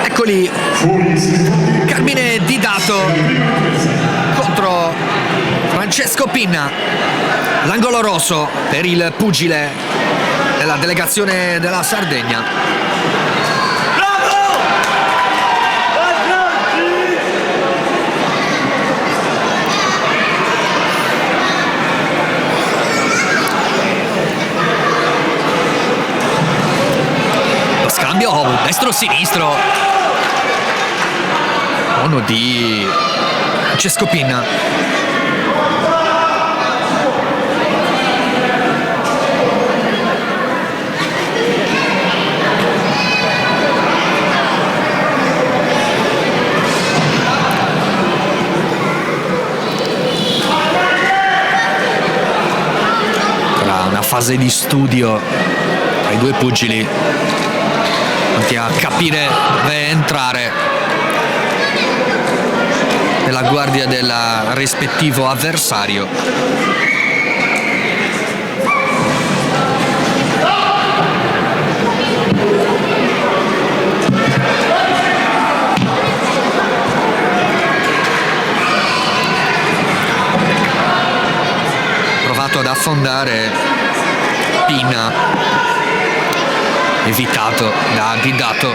Eccoli Carmine Di Dato contro Francesco Pinna, l'angolo rosso per il pugile della delegazione della Sardegna. Lo scambio destro-sinistro, buono di Francesco Pinna. Tra una fase di studio tra i due pugili, pronti a capire dove entrare nella guardia del rispettivo avversario. Provato ad affondare Pinna, evitato da Didato.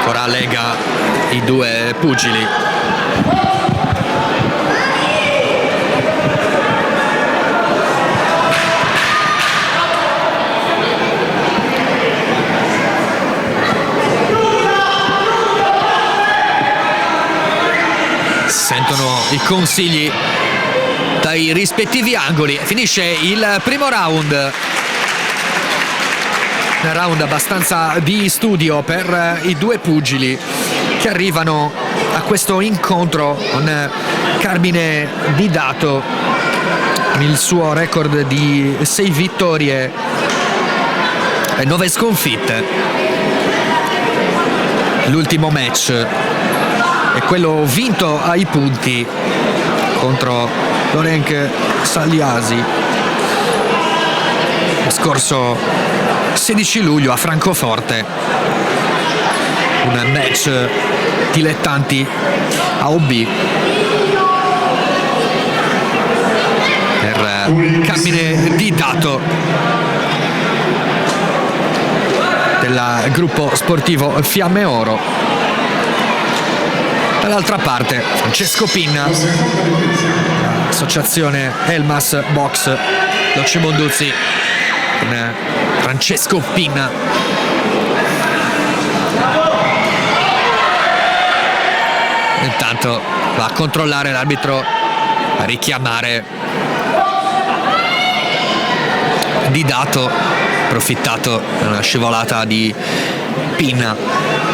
Ora lega i due pugili. Sentono i consigli dai rispettivi angoli. Finisce il primo round. Un round abbastanza di studio per i due pugili che arrivano a questo incontro con Carmine Didato con il suo record di 6 vittorie e 9 sconfitte. L'ultimo match è quello vinto ai punti contro Lorenk Saliasi scorso 16 luglio a Francoforte, un match dilettanti AOB per Carmine Didato del gruppo sportivo Fiamme Oro. Dall'altra parte Francesco Pinna, associazione Elmas Box Loce Monduzzi, con Francesco Pinna. Intanto va a controllare l'arbitro, a richiamare Didato, approfittato di una scivolata di Pinna.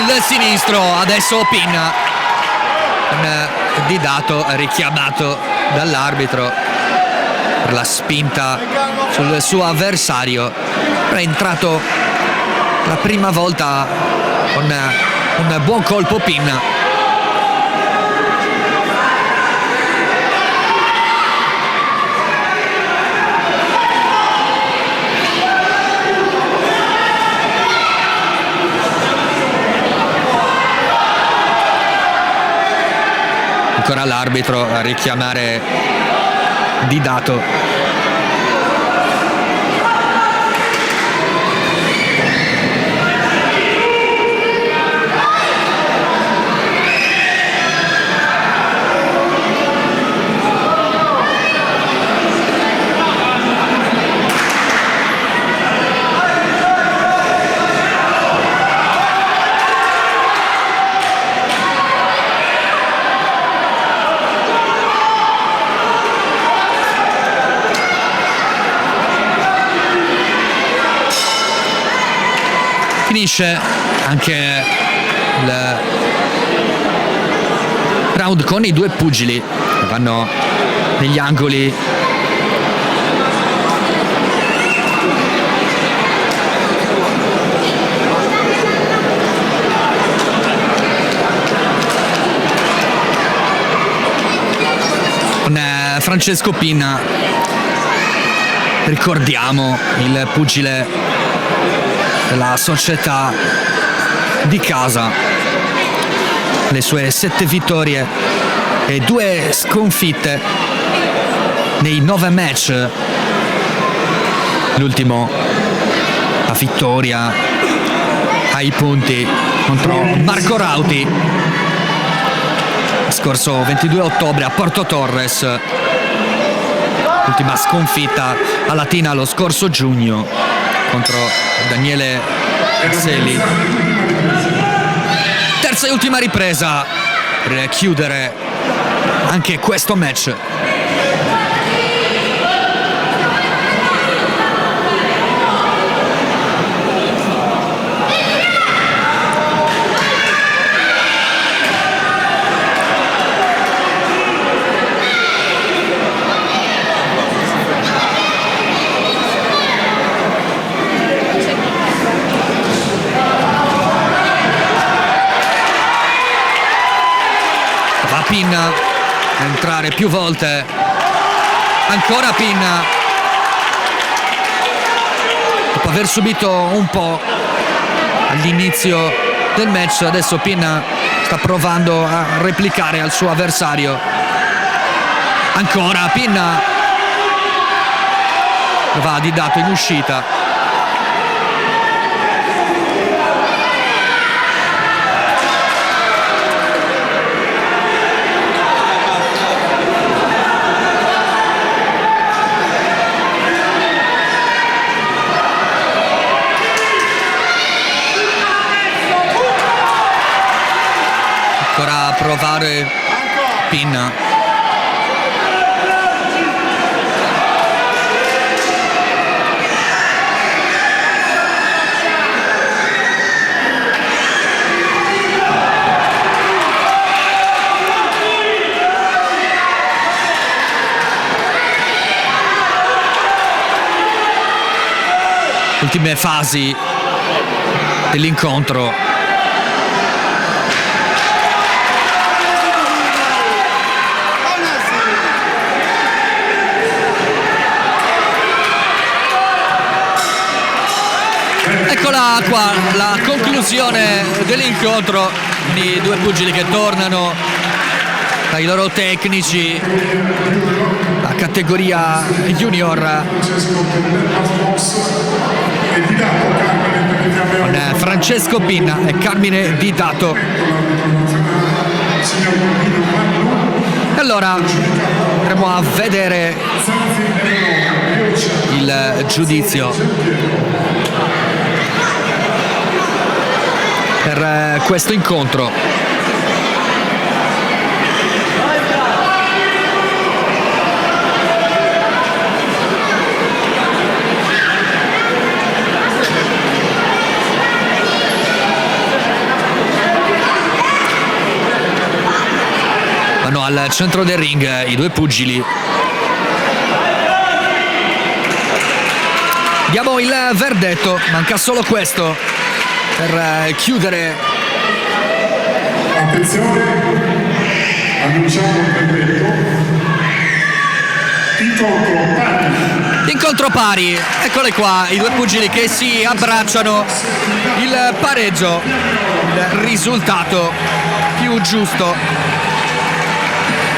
Il sinistro, adesso Pinna, Didato richiamato dall'arbitro per la spinta sul suo avversario. È entrato la prima volta con un buon colpo Pinna. Ancora l'arbitro a richiamare Didato. Finisce anche il round con i due pugili che vanno negli angoli. Con Francesco Pinna, ricordiamo, il pugile della società di casa, le sue 7 vittorie e 2 sconfitte nei 9 match. L'ultimo la vittoria ai punti contro Marco Rauti scorso 22 ottobre a Porto Torres. L'ultima sconfitta a Latina lo scorso giugno contro Daniele Seli. Terza e ultima ripresa per chiudere anche questo match. Pinna, entrare più volte, ancora Pinna, dopo aver subito un po' all'inizio del match, adesso Pinna sta provando a replicare al suo avversario. Ancora Pinna, va di dato in uscita. Ancora a provare Pinna. Ultime fasi dell'incontro. Eccola qua la conclusione dell'incontro, i due pugili che tornano dai loro tecnici, la categoria junior, con Francesco Pinna e Carmine Di Dato. E allora andremo a vedere il giudizio per questo incontro. Vanno al centro del ring i due pugili. Diamo il verdetto, manca solo questo per chiudere. Attenzione, annunciamo il verdetto. Incontro pari, eccole qua, i due pugili che si abbracciano, il pareggio, il risultato più giusto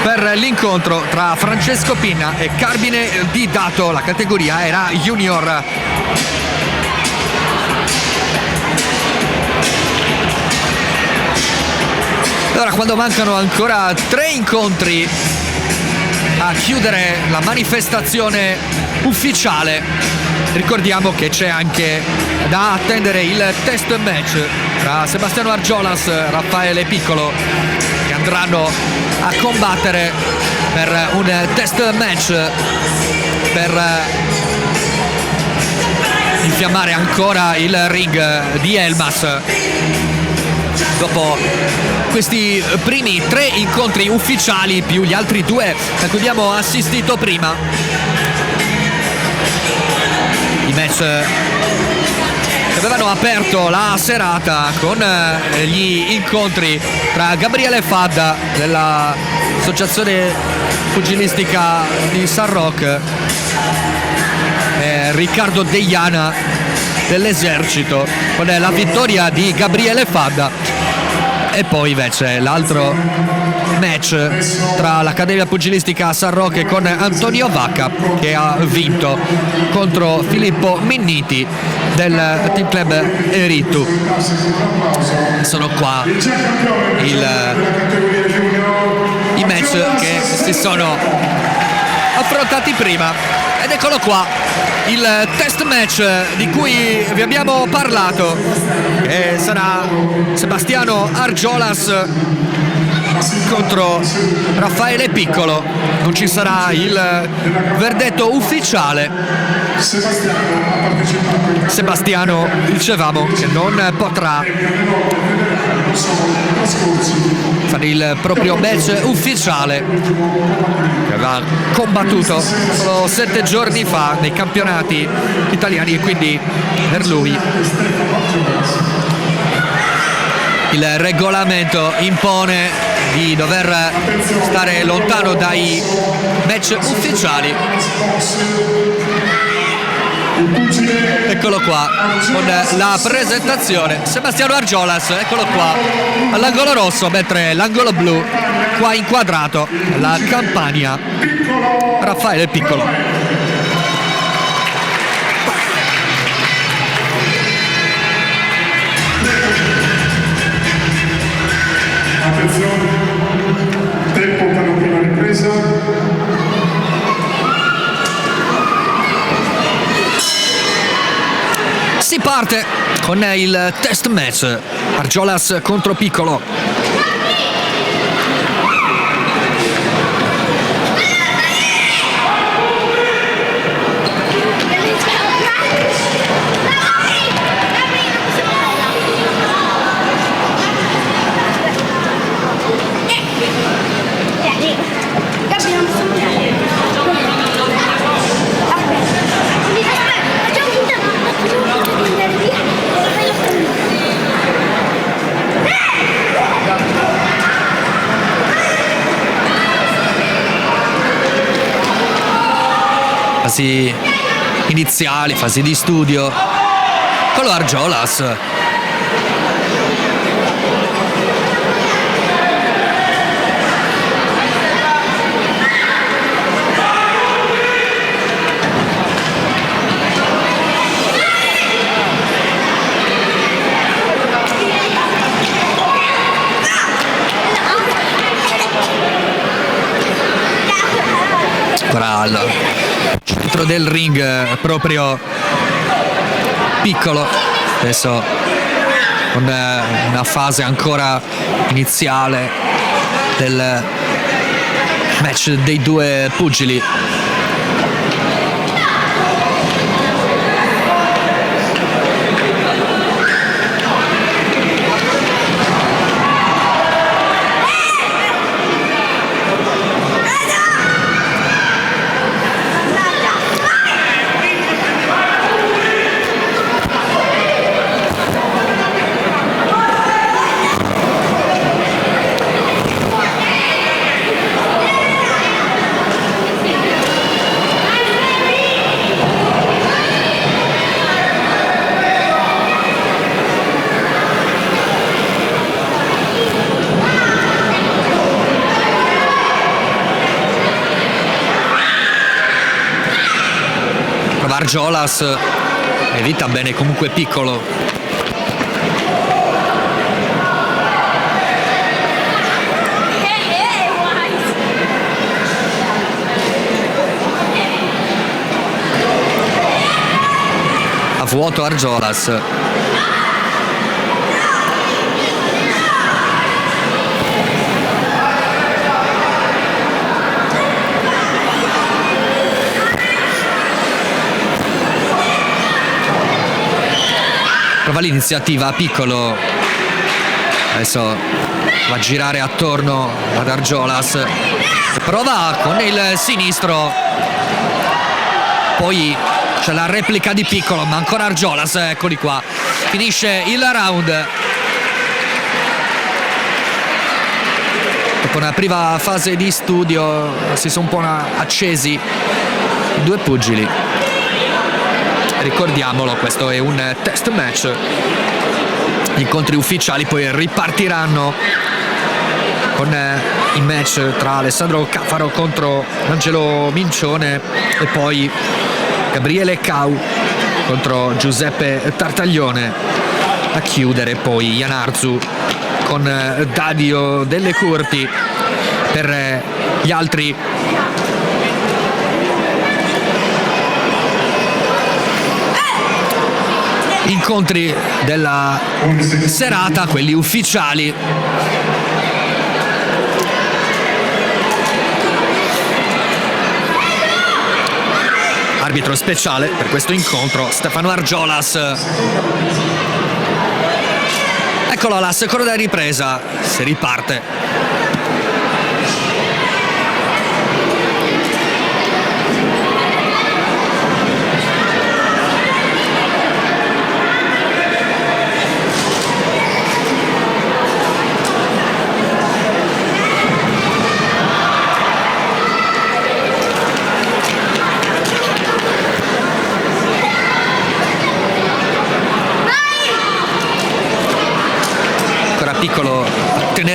per l'incontro tra Francesco Pinna e Carmine Di Dato. La categoria era junior. Allora, quando mancano ancora 3 incontri a chiudere la manifestazione ufficiale, ricordiamo che c'è anche da attendere il test match tra Sebastiano Argiolas e Raffaele Piccolo, che andranno a combattere per un test match per infiammare ancora il ring di Elmas. Dopo questi primi 3 incontri ufficiali più gli altri 2 a cui abbiamo assistito prima, i match che avevano aperto la serata con gli incontri tra Gabriele Fadda dell'associazione pugilistica di San Roque e Riccardo Deiana dell'Esercito, con la vittoria di Gabriele Fadda. E poi invece l'altro match tra l'Accademia Pugilistica San Roque con Antonio Vacca, che ha vinto contro Filippo Minniti del Team Club Eritu. Sono qua i match che si sono affrontati prima, ed eccolo qua il test match di cui vi abbiamo parlato, che sarà Sebastiano Argiolas contro Raffaele Piccolo. Non ci sarà il verdetto ufficiale. Sebastiano, dicevamo, che non potrà fare il proprio match ufficiale, che aveva combattuto solo 7 giorni fa nei campionati italiani, e quindi per lui il regolamento impone di dover stare lontano dai match ufficiali. Eccolo qua con la presentazione, Sebastiano Argiolas, eccolo qua all'angolo rosso, mentre l'angolo blu qua inquadrato la Campania, Raffaele Piccolo. Attenzione, tempo per la prima ripresa. Si parte con il test match, Argiolas contro Piccolo. Fasi iniziali, fasi di studio con lo Argiolas. Ora al centro del ring proprio Piccolo, adesso con una fase ancora iniziale del match dei due pugili. Argiolas evita bene comunque Piccolo. A vuoto Argiolas. Prova l'iniziativa Piccolo, adesso va a girare attorno ad Argiolas, prova con il sinistro, poi c'è la replica di Piccolo, ma ancora Argiolas, eccoli qua, finisce il round. Dopo una prima fase di studio si sono un po' accesi i due pugili. Ricordiamolo, questo è un test match. Gli incontri ufficiali poi ripartiranno con i match tra Alessandro Caffaro contro Angelo Mincione e poi Gabriele Cau contro Giuseppe Tartaglione. A chiudere poi Ianarzu con Dario Delle Curti. Per gli altri incontri della serata, quelli ufficiali, arbitro speciale per questo incontro Stefano Argiolas. Eccolo alla seconda ripresa, si riparte.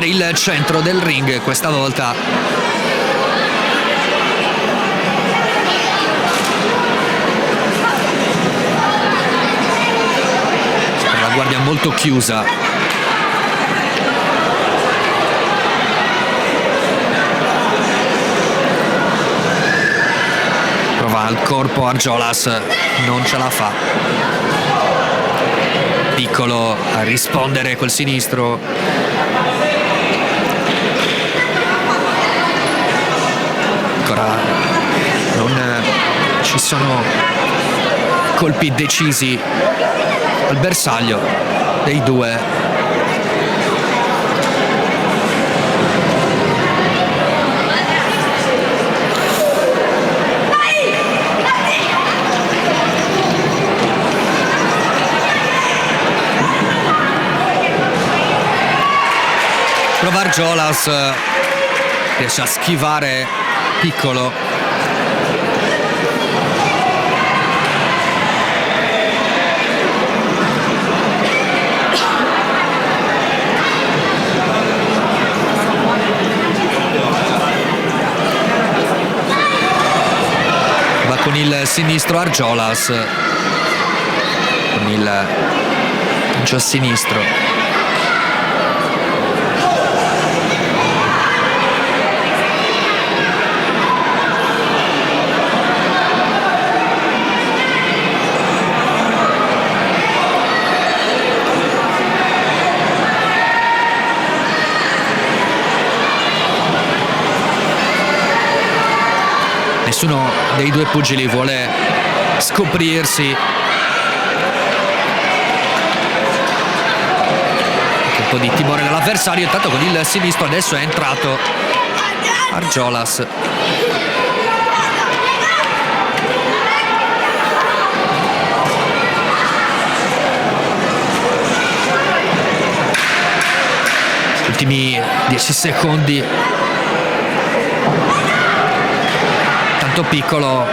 per il centro del ring questa volta. La guardia molto chiusa. Prova al corpo Argiolas, non ce la fa. Piccolo a rispondere col sinistro. Ancora non ci sono colpi decisi al bersaglio dei due. Prova Argiolas, riesce a schivare Piccolo. Va con il sinistro Argiolas, con il lancio sinistro. Nessuno dei due pugili vuole scoprirsi. Un po' di timore dell'avversario, intanto con il sinistro adesso è entrato Argiolas. Ultimi 10 secondi. Piccolo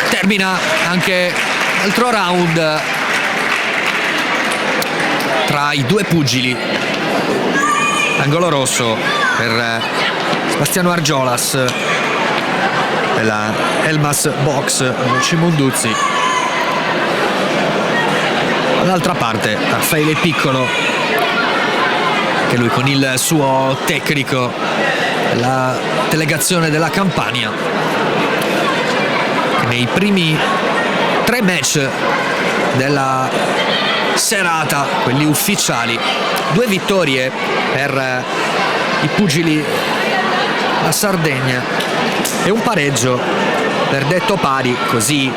termina anche l'altro round tra i due pugili. Angolo rosso per Sebastiano Argiolas della Elmas Box Cimonduzzi. Dall'altra parte Raffaele Piccolo, che lui con il suo tecnico, la delegazione della Campania, nei primi 3 match della serata, quelli ufficiali, 2 vittorie per i pugili la Sardegna e un pareggio per detto pari, così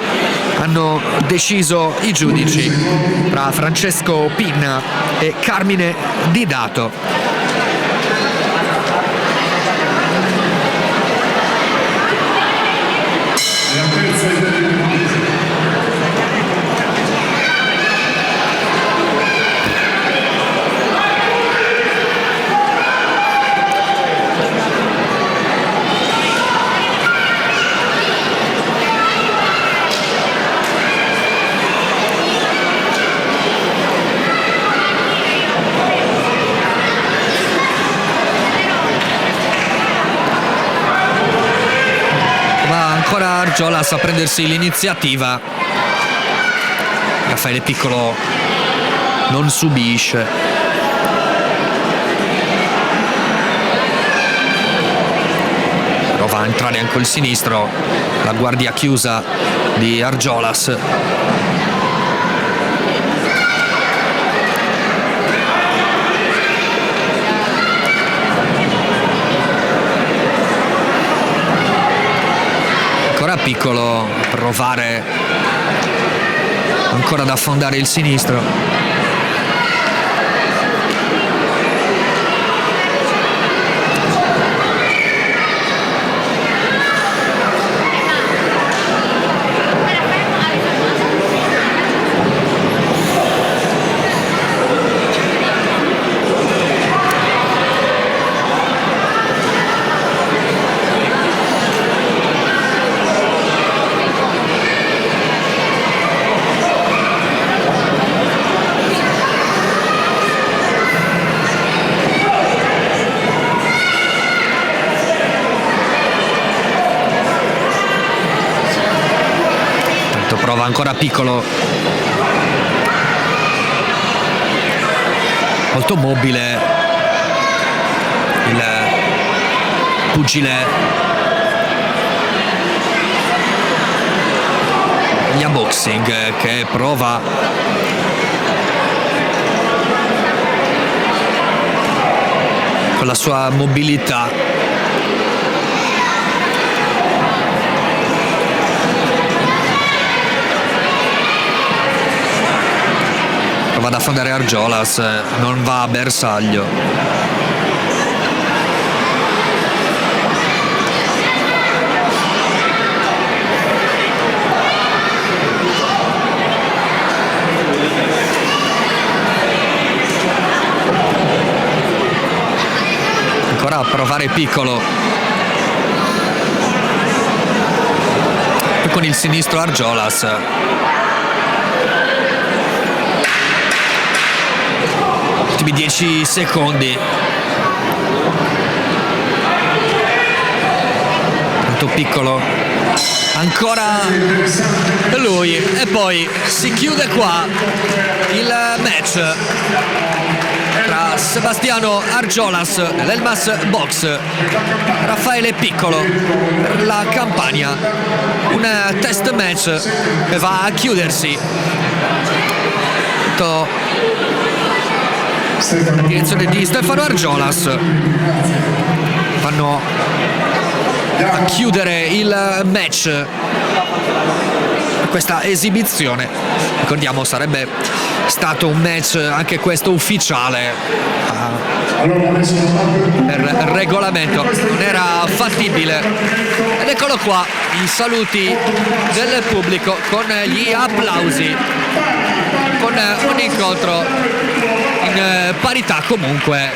hanno deciso i giudici, tra Francesco Pinna e Carmine Didato. Ancora Argiolas a prendersi l'iniziativa. Raffaele Piccolo non subisce. Prova a entrare anche il sinistro, la guardia chiusa di Argiolas. Piccolo provare ancora ad affondare il sinistro. prova ancora Piccolo, molto mobile il pugile gli unboxing, che prova con la sua mobilità va ad affondare Argiolas, non va a bersaglio. Ancora a provare Piccolo, poi con il sinistro Argiolas. Ultimi 10 secondi. Tanto Piccolo, ancora lui, e poi si chiude qua il match tra Sebastiano Argiolas nell'Elmas Box, Raffaele Piccolo per la Campania. Un test match che va a chiudersi. La direzione di Stefano Argiolas vanno a chiudere il match, questa esibizione. Ricordiamo, sarebbe stato un match anche questo ufficiale, per regolamento non era fattibile. Ed eccolo qua, i saluti del pubblico con gli applausi, con un incontro in parità comunque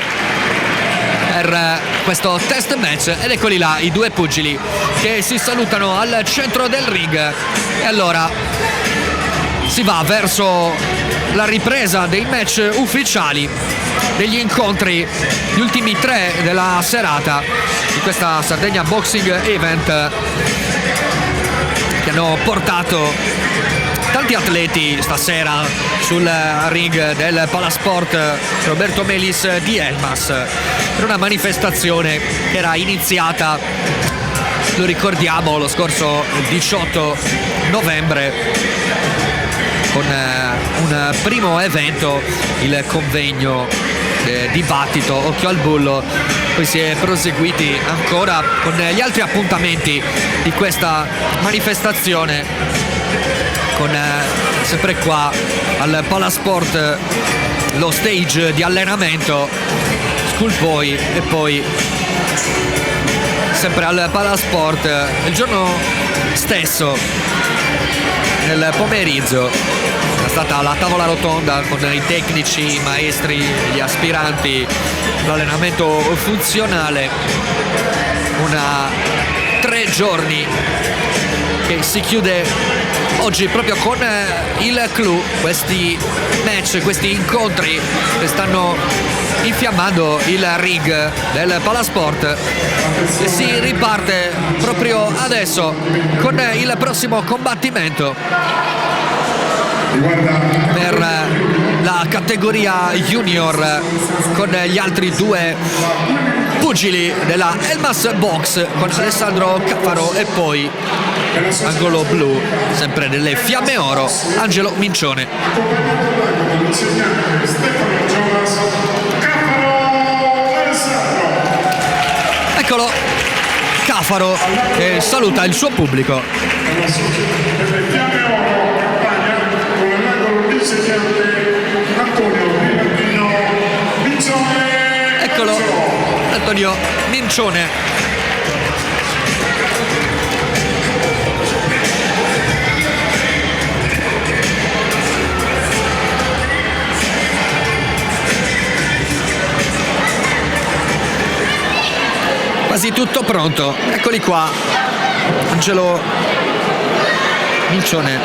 per questo test match. Ed eccoli là i due pugili che si salutano al centro del ring, e allora si va verso la ripresa dei match ufficiali, degli incontri, gli ultimi 3 della serata di questa Sardegna Boxing Event, che hanno portato tanti atleti stasera sul ring del Palasport Roberto Melis di Elmas, per una manifestazione che era iniziata, lo ricordiamo, lo scorso 18 novembre con un primo evento, il convegno dibattito Occhio al Bullo. Poi si è proseguiti ancora con gli altri appuntamenti di questa manifestazione, con sempre qua al Palasport lo stage di allenamento Schoolboy, e poi sempre al Palasport il giorno stesso nel pomeriggio è stata la tavola rotonda con i tecnici, i maestri, gli aspiranti, l'allenamento funzionale, 3 giorni che si chiude oggi proprio con il clou, questi match, questi incontri che stanno infiammando il ring del Palasport, e si riparte proprio adesso con il prossimo combattimento per la categoria junior, con gli altri 2 pugili della Elmas Box, con Alessandro Caffaro e poi angolo blu, sempre delle Fiamme Oro, Angelo Mincione. Eccolo Caffaro che saluta il suo pubblico. Eccolo Antonio Mincione. Quasi tutto pronto, eccoli qua, Angelo Mincione,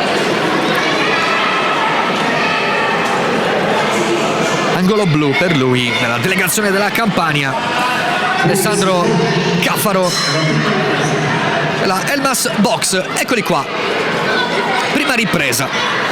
angolo blu per lui, nella delegazione della Campania, Alessandro Caffaro, la Elmas Box, eccoli qua. prima ripresa.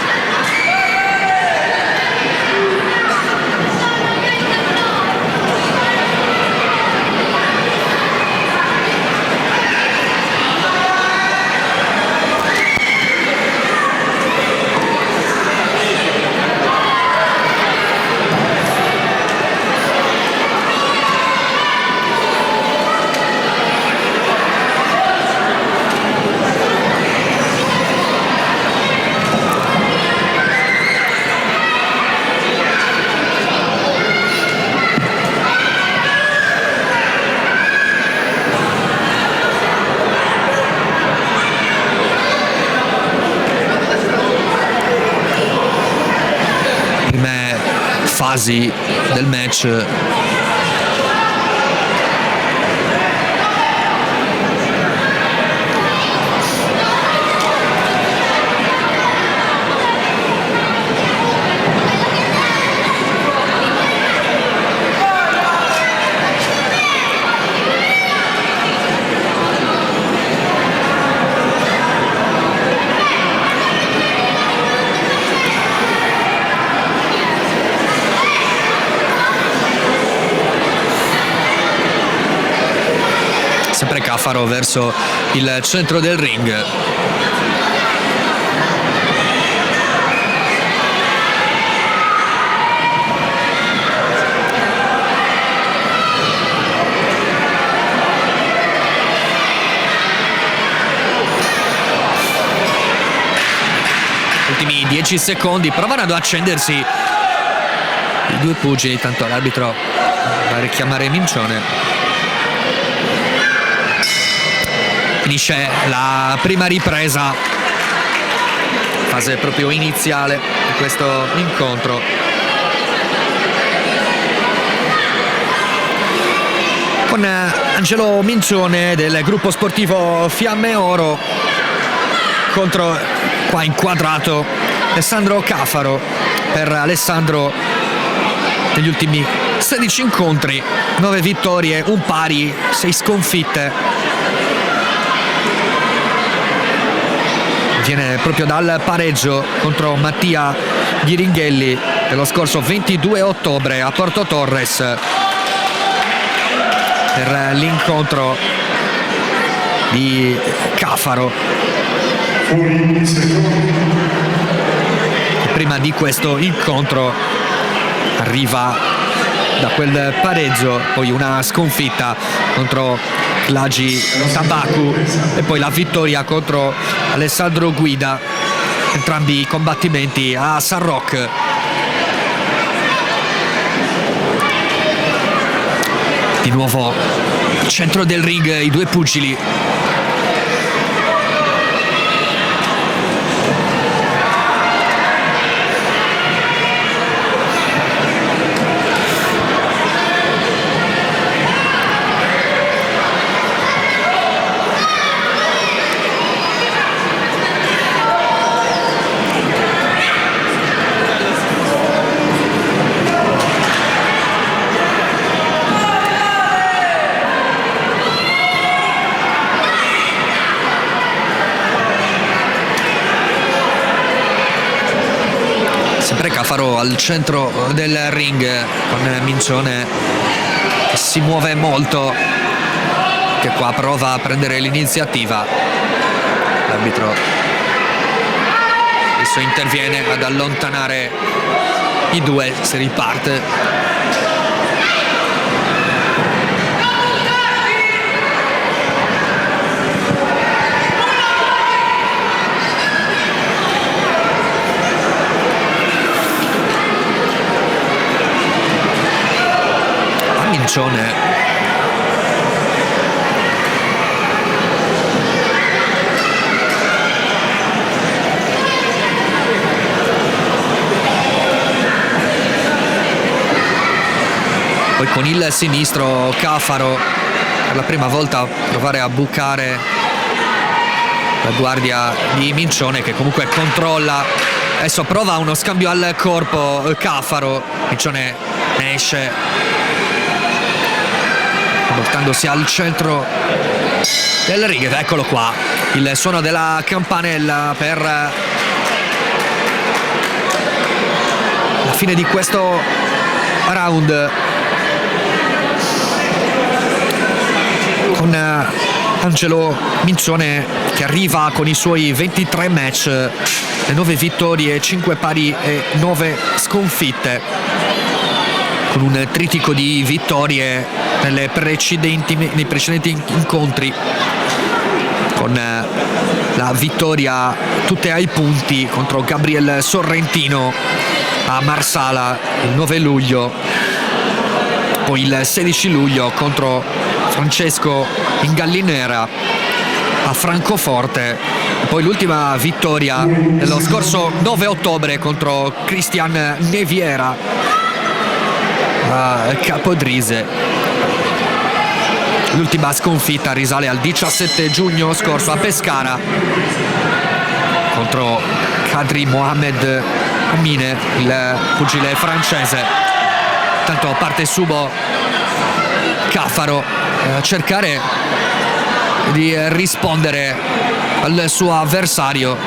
Fasi del match sempre Cafaro verso il centro del ring. Ultimi 10 secondi, provano ad accendersi i due pugili, tanto l'arbitro va a richiamare Mincione. Finisce la prima ripresa, fase proprio iniziale di questo incontro. Con Angelo Mincione del gruppo sportivo Fiamme Oro contro, qua inquadrato, Alessandro Cafaro. Per Alessandro negli ultimi 16 incontri 9 vittorie, un pari, 6 sconfitte. Viene proprio dal pareggio contro Mattia Ghiringhelli dello scorso 22 ottobre a Porto Torres per l'incontro di Cafaro. Prima di questo incontro arriva da quel pareggio, poi una sconfitta contro Klagi Tabaku e poi la vittoria contro Alessandro Guida, entrambi i combattimenti a San Roque. Di nuovo al centro del ring i due pugili. Sempre Cafaro al centro del ring con Mincione che si muove molto, che qua prova a prendere l'iniziativa. L'arbitro adesso interviene ad allontanare i due, si riparte. Mincione poi con il sinistro Cafaro per la prima volta provare a bucare la guardia di Mincione, che comunque controlla. Adesso prova uno scambio al corpo Cafaro, Mincione ne esce portandosi al centro del ring. Eccolo qua, il suono della campanella per la fine di questo round, con Angelo Mincione che arriva con i suoi 23 match, le 9 vittorie, 5 pari e 9 sconfitte, con un trittico di vittorie nei precedenti incontri, con la vittoria tutte ai punti contro Gabriel Sorrentino a Marsala il 9 luglio, poi il 16 luglio contro Francesco Ingallinera a Francoforte, poi l'ultima vittoria dello scorso 9 ottobre contro Christian Neviera a Capodrise. L'ultima sconfitta risale al 17 giugno scorso a Pescara contro Kadri Mohamed Amine, il pugile francese. Tanto parte Subo Cafaro a cercare di rispondere al suo avversario.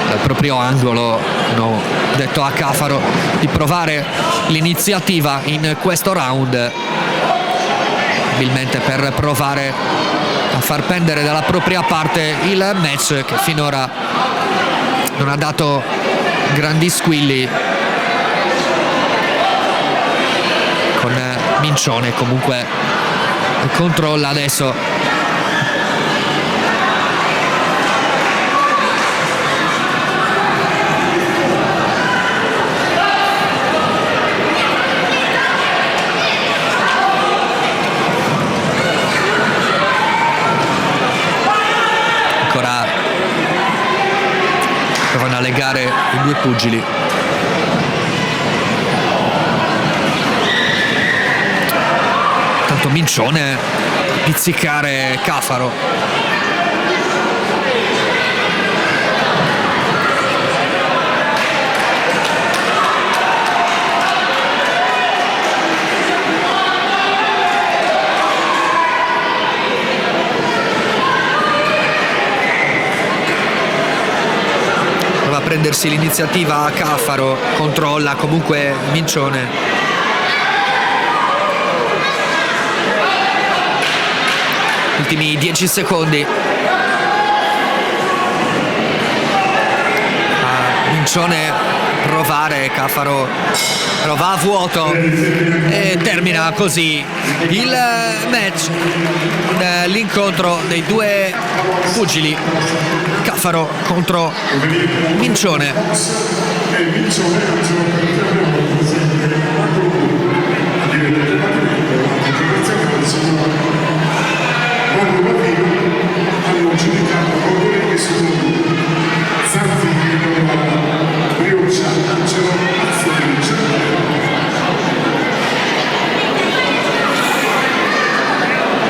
Dal proprio angolo hanno detto a Cafaro di provare l'iniziativa in questo round, probabilmente per provare a far pendere dalla propria parte il match, che finora non ha dato grandi squilli, con Mincione comunque controlla adesso. Ancora provano a legare i due pugili. Tanto Mincione pizzicare Cafaro. Prova a prendersi l'iniziativa a Cafaro, controlla comunque Mincione. Ultimi 10 secondi. Mincione provare, Cafaro prova a vuoto e termina così il match, l'incontro dei due pugili, Cafaro contro Mincione. Hanno giudicato coloro che sono Zanzini, Briuccia, Angelo, Azzurri,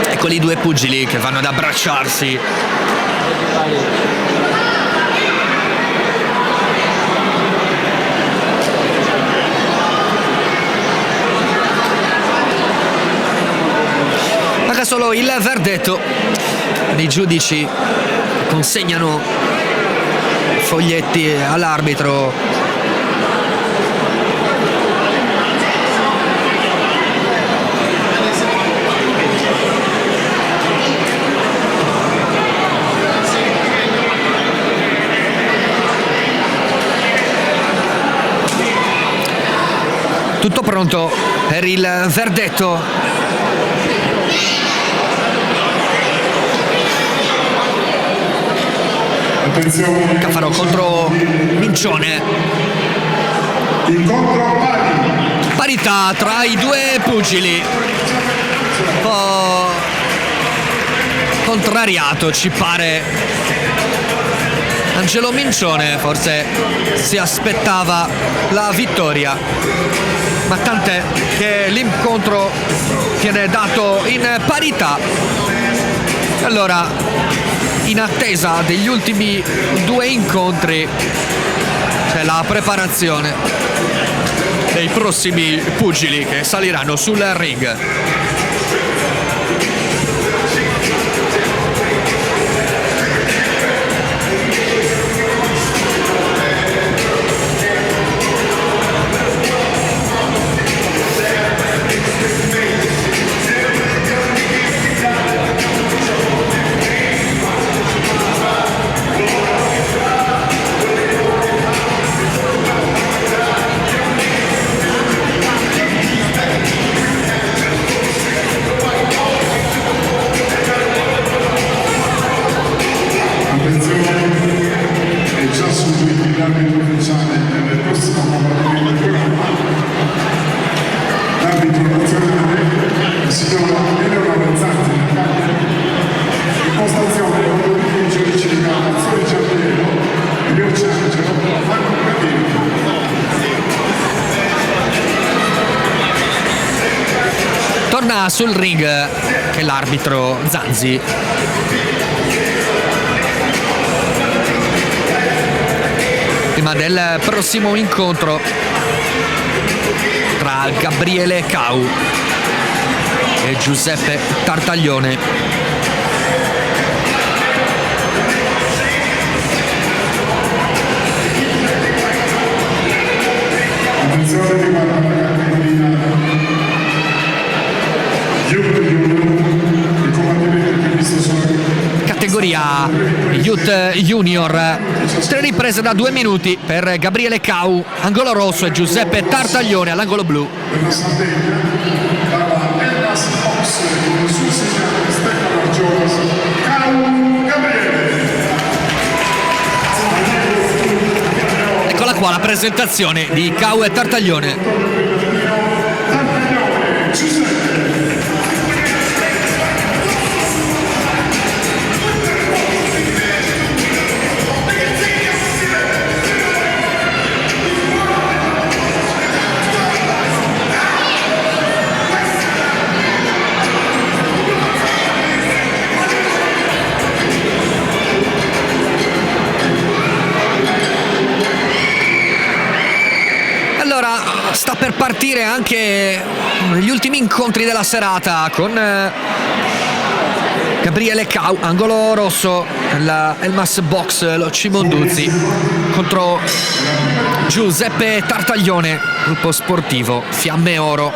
Eccoli i due pugili che vanno ad abbracciarsi. Manca solo il verdetto dei giudici, consegnano foglietti all'arbitro. Tutto pronto per il verdetto. Cafaro contro Mincione. incontro pari. Parità tra i due pugili. Un po' contrariato ci pare Angelo Mincione, forse si aspettava la vittoria, ma tant'è che l'incontro viene dato in parità. Allora, in attesa degli ultimi due incontri c'è la preparazione dei prossimi pugili che saliranno sul ring. È già subito l'arbitro ufficiale nel prossimo combattimento del programma. L'arbitro nazionale, il signor Emilio Avanzanti, impostazione con il giudice di Azzurri Giardino, Emilio Ciangelo, Marco Gradini. Torna sul ring che l'arbitro Zanzi. Prima del prossimo incontro tra Gabriele Cau e Giuseppe Tartaglione. Attenzione di guarda la categoria il combattimento previsto sono Categoria Youth Junior. 3 riprese da 2 minuti per Gabriele Cau, angolo rosso, e Giuseppe Tartaglione all'angolo blu. per la Sardegna, dalla Elmas Box con il suo segnale Stefano Gionas, Cau Gabriele. Eccola qua la presentazione di Cau e Tartaglione. Tartaglione, Giuseppe. Allora, sta per partire anche gli ultimi incontri della serata con Gabriele Cau, angolo rosso, la Elmas Box, lo Cimonduzzi, contro Giuseppe Tartaglione, gruppo sportivo Fiamme Oro.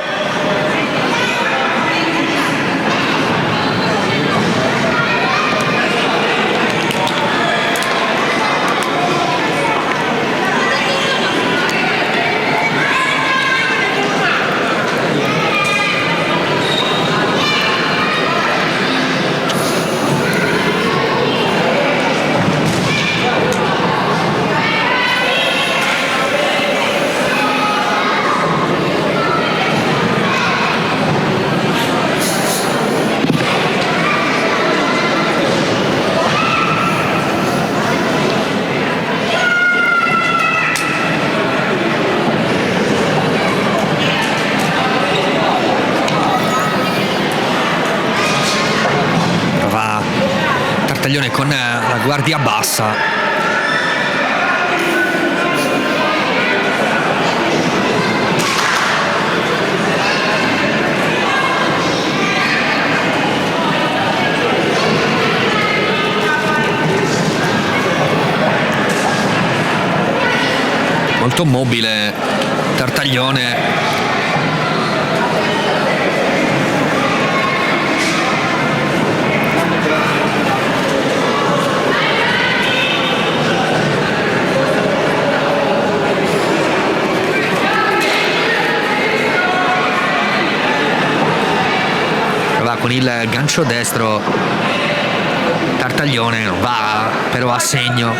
Con la guardia bassa. Molto mobile Tartaglione. Con il gancio destro Tartaglione non va però a segno.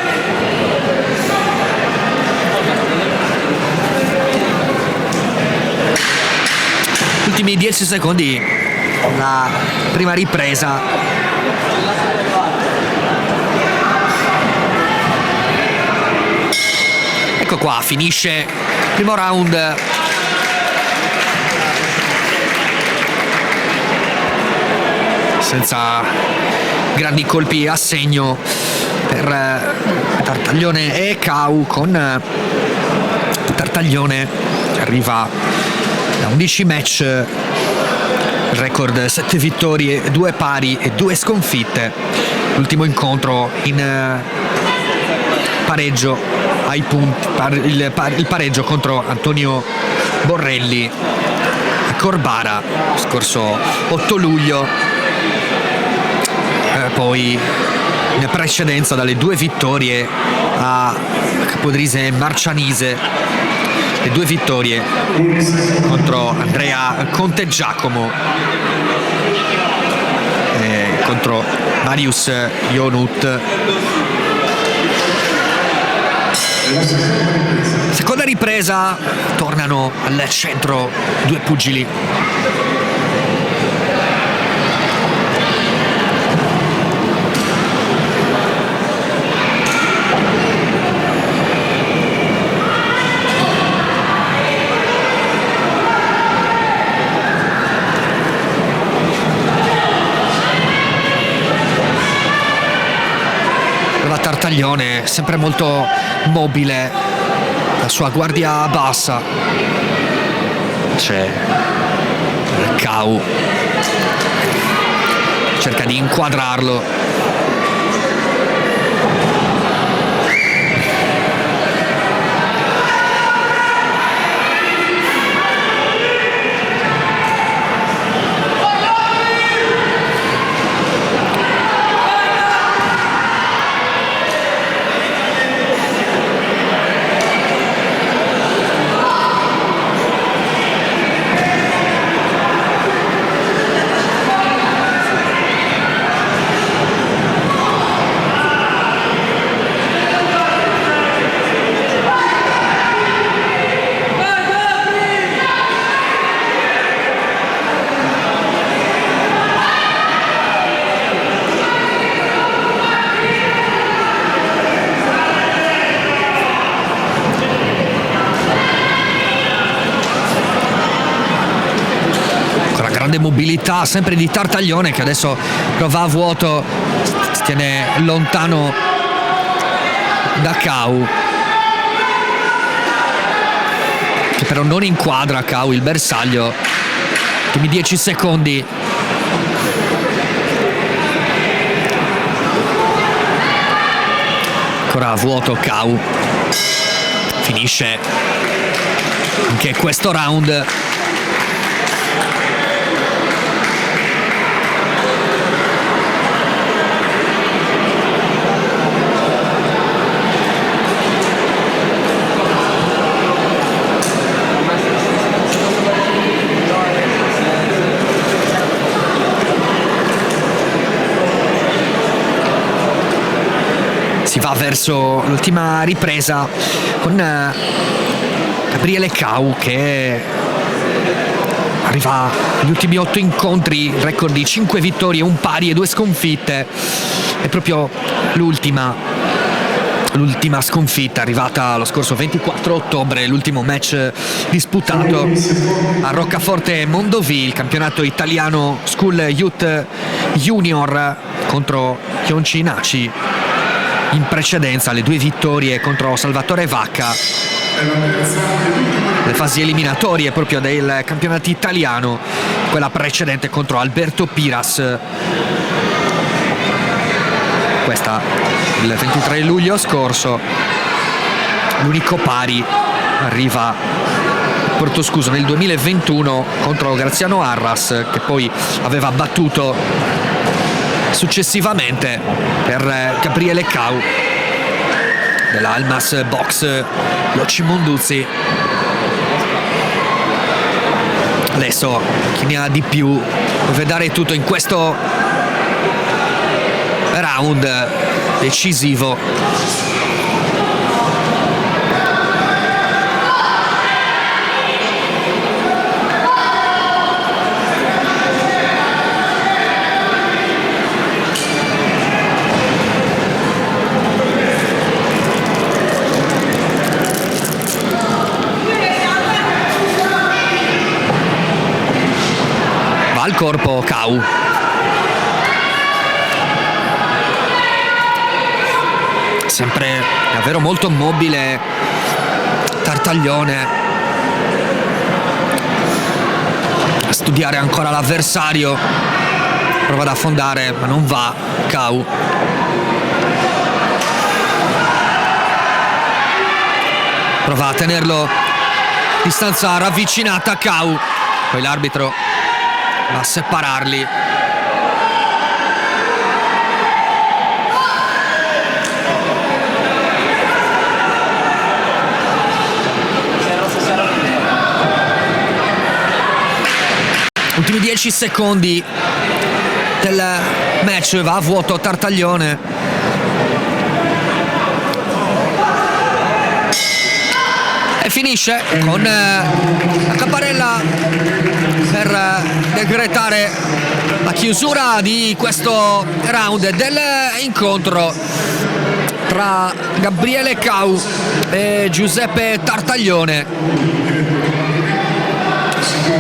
Ultimi 10 secondi la prima ripresa. Ecco qua, finisce il primo round. Senza grandi colpi a segno per Tartaglione e Cau, con Tartaglione arriva da 11 match, il record 7 vittorie, 2 pari e 2 sconfitte. L'ultimo incontro in pareggio ai punti, il pareggio contro Antonio Borrelli a Corbara scorso 8 luglio, poi in precedenza dalle 2 vittorie a Capodrise e Marcianise, le 2 vittorie contro Andrea Conte Giacomo e contro Marius Ionut. Seconda ripresa, tornano al centro 2 pugili. Tartaglione sempre molto mobile, la sua guardia bassa, c'è Cau, cerca di inquadrarlo. Mobilità sempre di Tartaglione, che adesso prova a vuoto, si tiene lontano da Cau, che però non inquadra Cau il bersaglio. Ultimi 10 secondi. Ancora a vuoto Cau, finisce anche questo round. Si va verso l'ultima ripresa con Gabriele Cau, che arriva agli ultimi 8 incontri, record di 5 vittorie, 1 pari e 2 sconfitte. È proprio l'ultima sconfitta arrivata lo scorso 24 ottobre, l'ultimo match disputato a Roccaforte Mondovì, il campionato italiano School Youth Junior contro Chionci Naci. In precedenza le 2 vittorie contro Salvatore Vacca, le fasi eliminatorie proprio del campionato italiano, quella precedente contro Alberto Piras, questa il 23 luglio scorso. L'unico pari arriva a Portoscuso nel 2021 contro Graziano Arras, che poi aveva battuto successivamente per Gabriele Cau della Almas Box Locci Monduzzi. Adesso chi ne ha di più deve dare tutto in questo round decisivo. Al corpo Cau, sempre davvero molto mobile Tartaglione, studiare ancora l'avversario, prova ad affondare ma non va. Cau prova a tenerlo distanza ravvicinata. Cau, poi l'arbitro va a separarli. Ultimi 10 secondi del match, va a vuoto Tartaglione. E finisce con la campanella per decretare la chiusura di questo round dell'incontro tra Gabriele Cau e Giuseppe Tartaglione.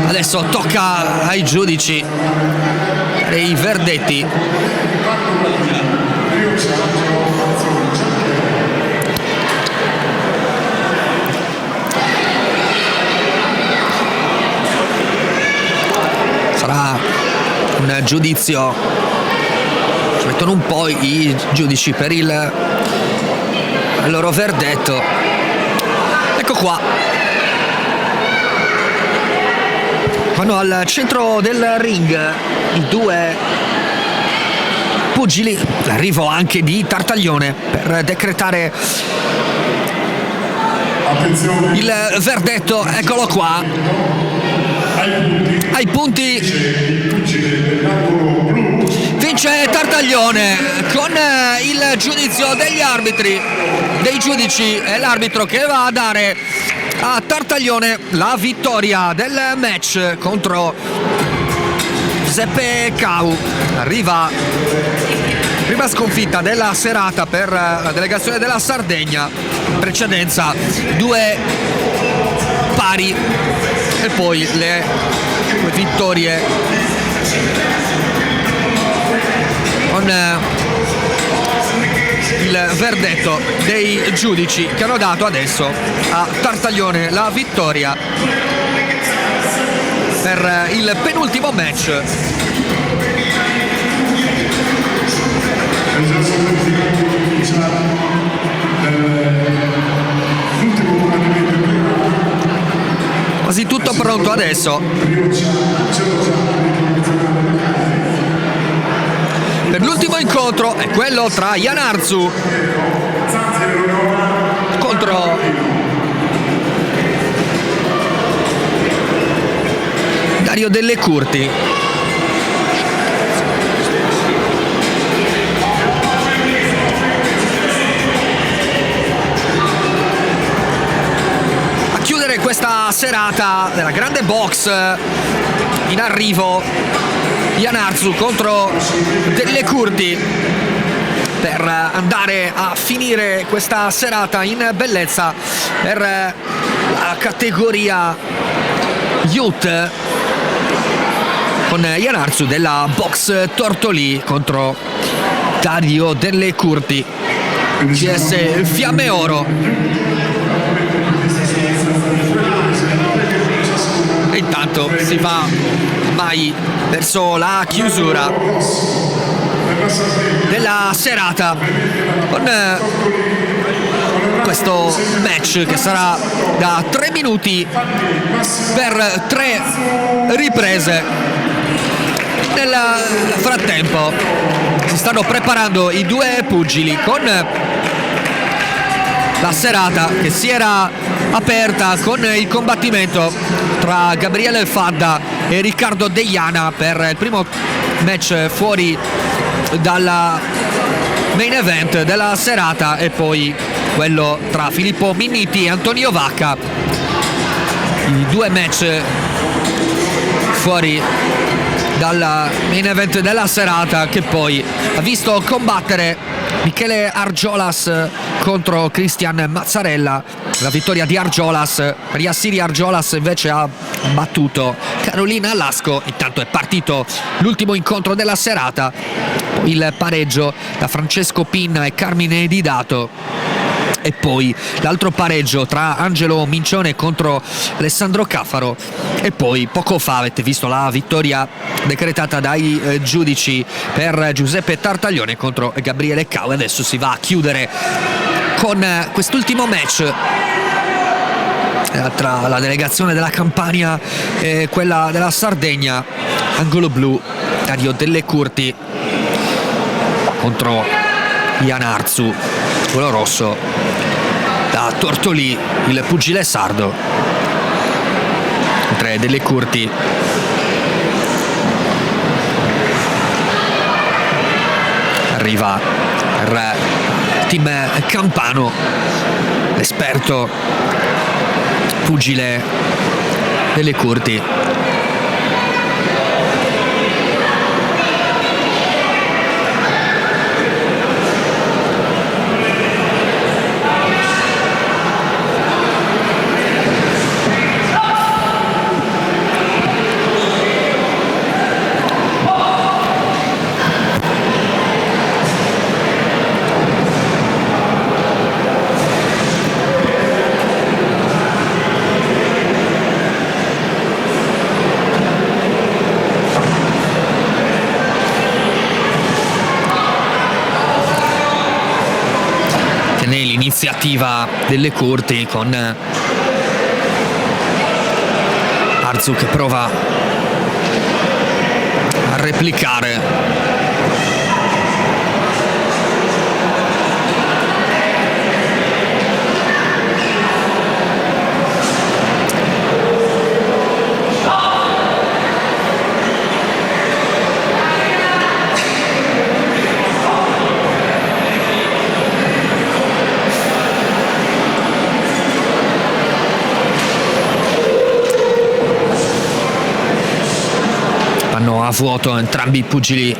Adesso tocca ai giudici dei verdetti. Sarà un giudizio, ci mettono un po' i giudici per il loro verdetto. Ecco qua. Vanno al centro del ring i due pugili, l'arrivo anche di Tartaglione per decretare il verdetto. Eccolo qua, ai punti vince Tartaglione con il giudizio degli arbitri, dei giudici, è l'arbitro che va a dare a Tartaglione la vittoria del match contro Giuseppe Cau. Arriva prima sconfitta della serata per la delegazione della Sardegna, in precedenza 2 pari e poi le vittorie con il verdetto dei giudici che hanno dato adesso a Tartaglione la vittoria per il penultimo match. Quasi tutto pronto adesso per l'ultimo incontro, è quello tra Iannarzu contro Dario Delle Curti. A chiudere questa serata della grande box, in arrivo Iannarzu contro Delle Curti per andare a finire questa serata in bellezza per la categoria Youth, con Iannarzu della box Tortolì contro Dario Delle Curti, CS Fiamme Oro. E intanto si va mai verso la chiusura della serata con questo match che sarà da 3 minuti per 3 riprese. Nel frattempo si stanno preparando i due pugili con la serata che si era aperta con il combattimento tra Gabriele Fadda e Riccardo Deiana per il primo match fuori dalla main event della serata, e poi quello tra Filippo Minniti e Antonio Vacca, i 2 match fuori dalla main event della serata, che poi ha visto combattere Michele Argiolas contro Cristian Mazzarella. La vittoria di Argiolas, Riassiri Argiolas invece ha battuto Carolina Lasco. Intanto è partito l'ultimo incontro della serata, il pareggio da Francesco Pinna e Carmine Didato. E poi l'altro pareggio tra Angelo Mincione contro Alessandro Caffaro, e poi poco fa avete visto la vittoria decretata dai giudici per Giuseppe Tartaglione contro Gabriele Cau. Adesso si va a chiudere con quest'ultimo match tra la delegazione della Campania e quella della Sardegna. Angolo blu Dario Delle Curti contro Ian Arzu, quello rosso da Tortolì, il pugile sardo, mentre Delle Curti arriva per team campano, l'esperto pugile Delle Curti. L'iniziativa Delle Curti con Arzu che prova a replicare. A vuoto entrambi i pugili.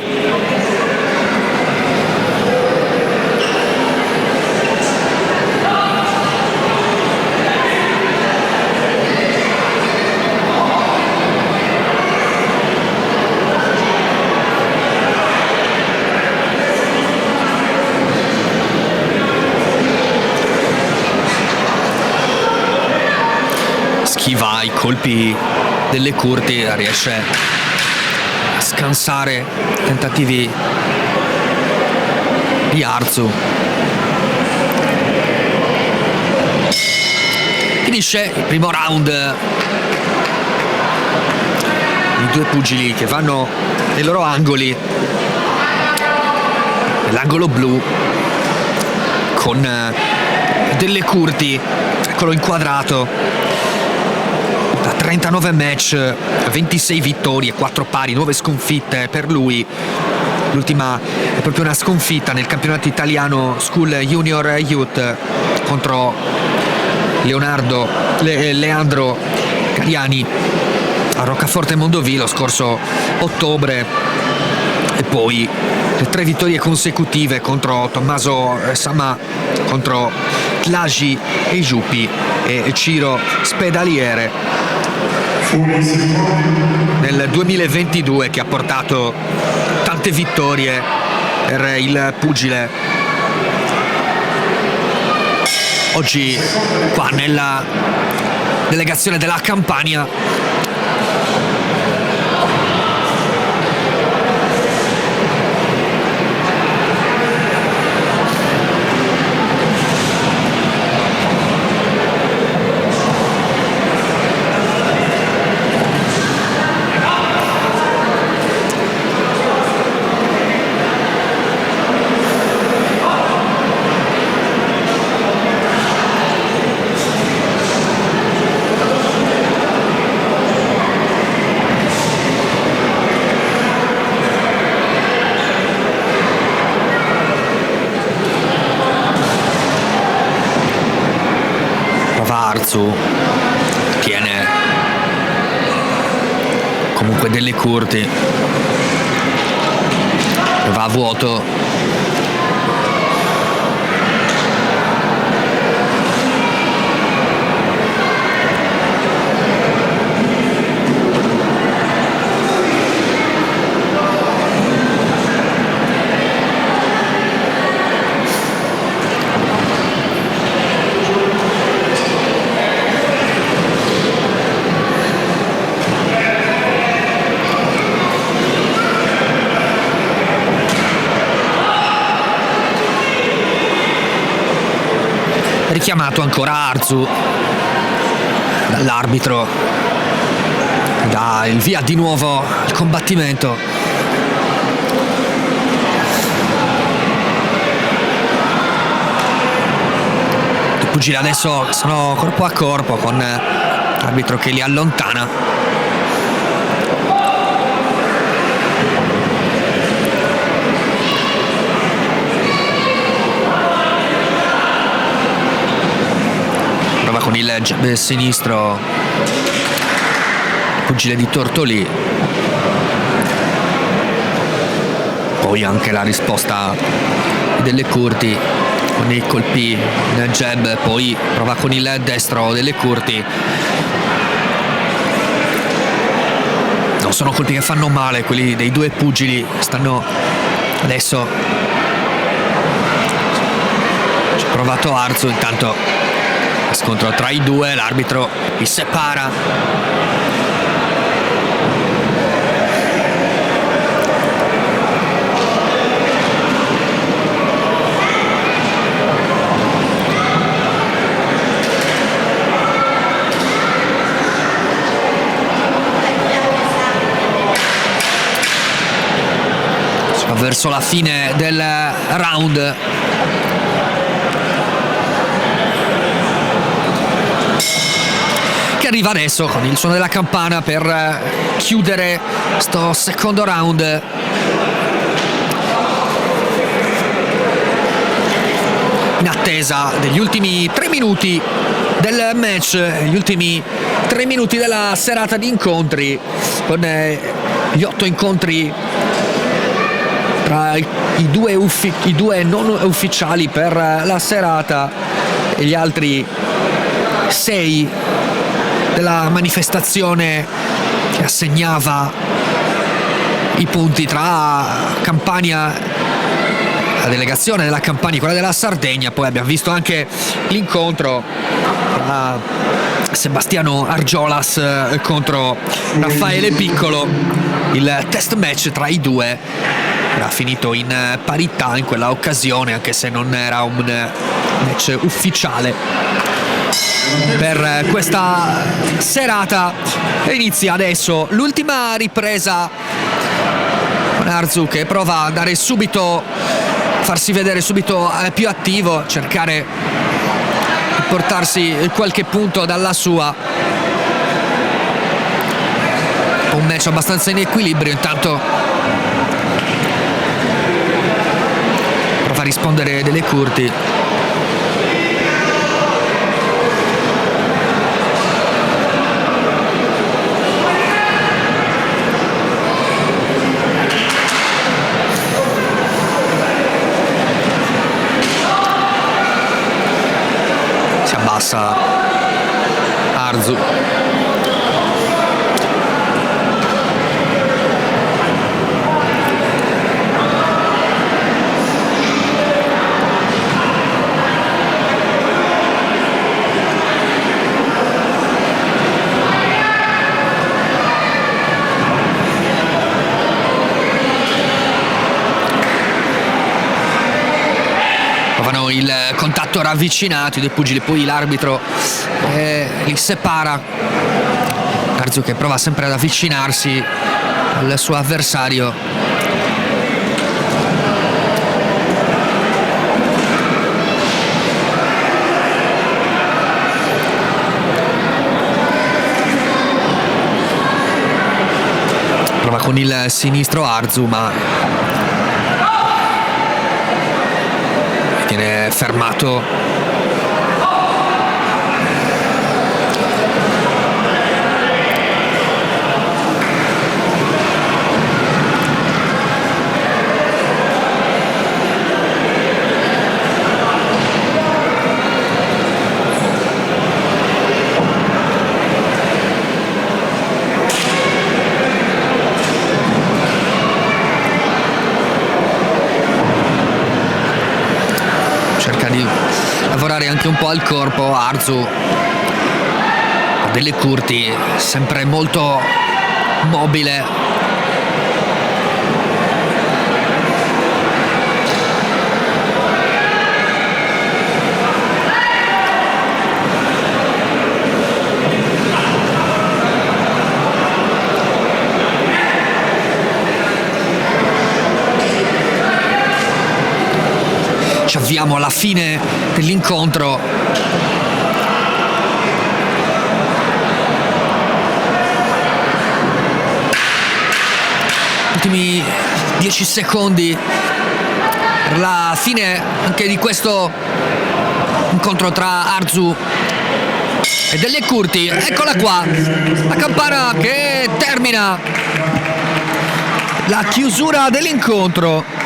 Schiva i colpi Delle Curti, riesce scansare tentativi di Arzu. Finisce il primo round, i due pugili che vanno nei loro angoli, nell'angolo blu con Delle Curti, eccolo inquadrato, da 39 match, 26 vittorie, 4 pari, 9 sconfitte per lui. L'ultima è proprio una sconfitta nel campionato italiano School Junior Youth contro Leandro Cariani a Roccaforte Mondovì lo scorso ottobre, e poi le 3 vittorie consecutive contro Tommaso Sama, contro Tlagi Ejupi e Ciro Spedaliere nel 2022, che ha portato tante vittorie per il pugile. Oggi qua nella delegazione della Campania Arzu tiene comunque Delle Curti, va a vuoto. richiamato ancora Arzu dall'arbitro, dà il via di nuovo al combattimento. I pugili adesso sono corpo a corpo con l'arbitro che li allontana. Con il jab sinistro pugile di Tortoli, poi anche la risposta delle Curti con i colpi nel jab, poi prova con il destro delle Curti. Non sono colpi che fanno male, quelli dei due pugili stanno adesso. Ci ha provato Arzu, intanto scontro tra i due, l'arbitro li separa. Si va verso la fine del round. Arriva adesso con il suono della campana per chiudere sto secondo round. In attesa degli ultimi 3 minuti del match, gli ultimi 3 minuti della serata di incontri, con gli 8 incontri tra i due non ufficiali per la serata e gli altri 6 della manifestazione che assegnava i punti tra Campania, la delegazione della Campania e quella della Sardegna. Poi abbiamo visto anche l'incontro tra Sebastiano Argiolas contro Raffaele Piccolo. Il test match tra i due era finito in parità in quella occasione, anche se non era un match ufficiale per questa serata. E inizia adesso l'ultima ripresa con Arzu che prova a dare subito, farsi vedere subito più attivo, cercare di portarsi qualche punto dalla sua. Un match abbastanza in equilibrio. Intanto prova a rispondere delle Curti. Arzu. Provano il contatto ravvicinato i due pugili, poi l'arbitro li separa. Arzu che prova sempre ad avvicinarsi al suo avversario. Prova con il sinistro Arzu, ma viene fermato. Lavorare anche un po' al corpo. Arzu ha delle Curti, sempre molto mobile. arriviamo alla fine dell'incontro. Ultimi 10 secondi per la fine anche di questo incontro tra Arzu e Delle Curti. Eccola qua, la campana che termina la chiusura dell'incontro.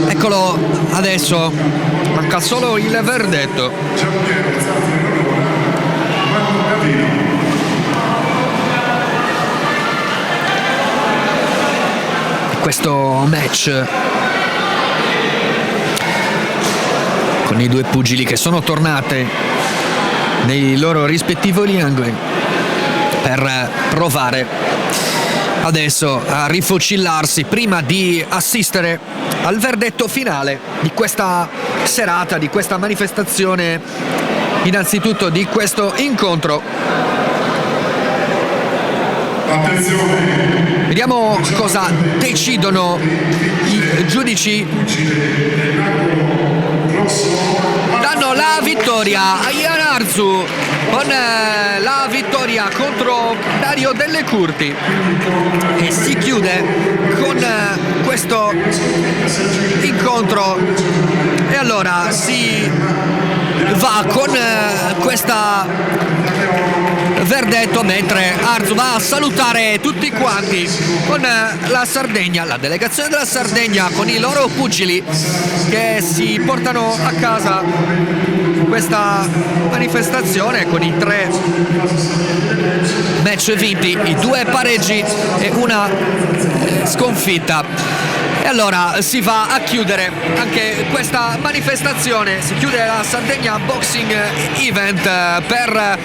Eccolo adesso, manca solo il verdetto. Questo match con i due pugili che sono tornate nei loro rispettivi angoli per provare adesso a rifocillarsi prima di assistere al verdetto finale di questa serata, di questa manifestazione, innanzitutto di questo incontro. Vediamo cosa decidono i giudici. Danno la vittoria a Ian Arzu con la vittoria contro Dario Delle Curti, e si chiude con questo incontro. E allora si va con questa verdetto, mentre Arzu va a salutare tutti quanti con la Sardegna, la delegazione della Sardegna, con i loro pugili che si portano a casa questa manifestazione con i 3 match vinti, i 2 pareggi e una sconfitta. E allora si va a chiudere anche questa manifestazione, si chiude la Sardegna Boxing Event per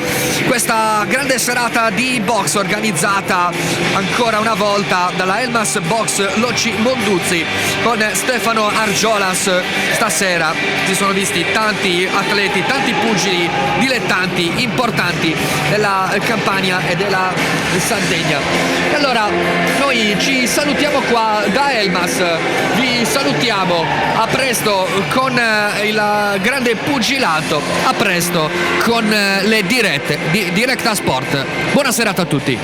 questa grande serata di box organizzata ancora una volta dalla Elmas Box Loci Monduzzi con Stefano Argiolas. Stasera si sono visti tanti atleti, tanti pugili dilettanti importanti della Campania e della Sardegna. E allora noi ci salutiamo qua da Elmas. Vi salutiamo, a presto con il grande pugilato, a presto con le dirette di Directa Sport. Buona serata a tutti.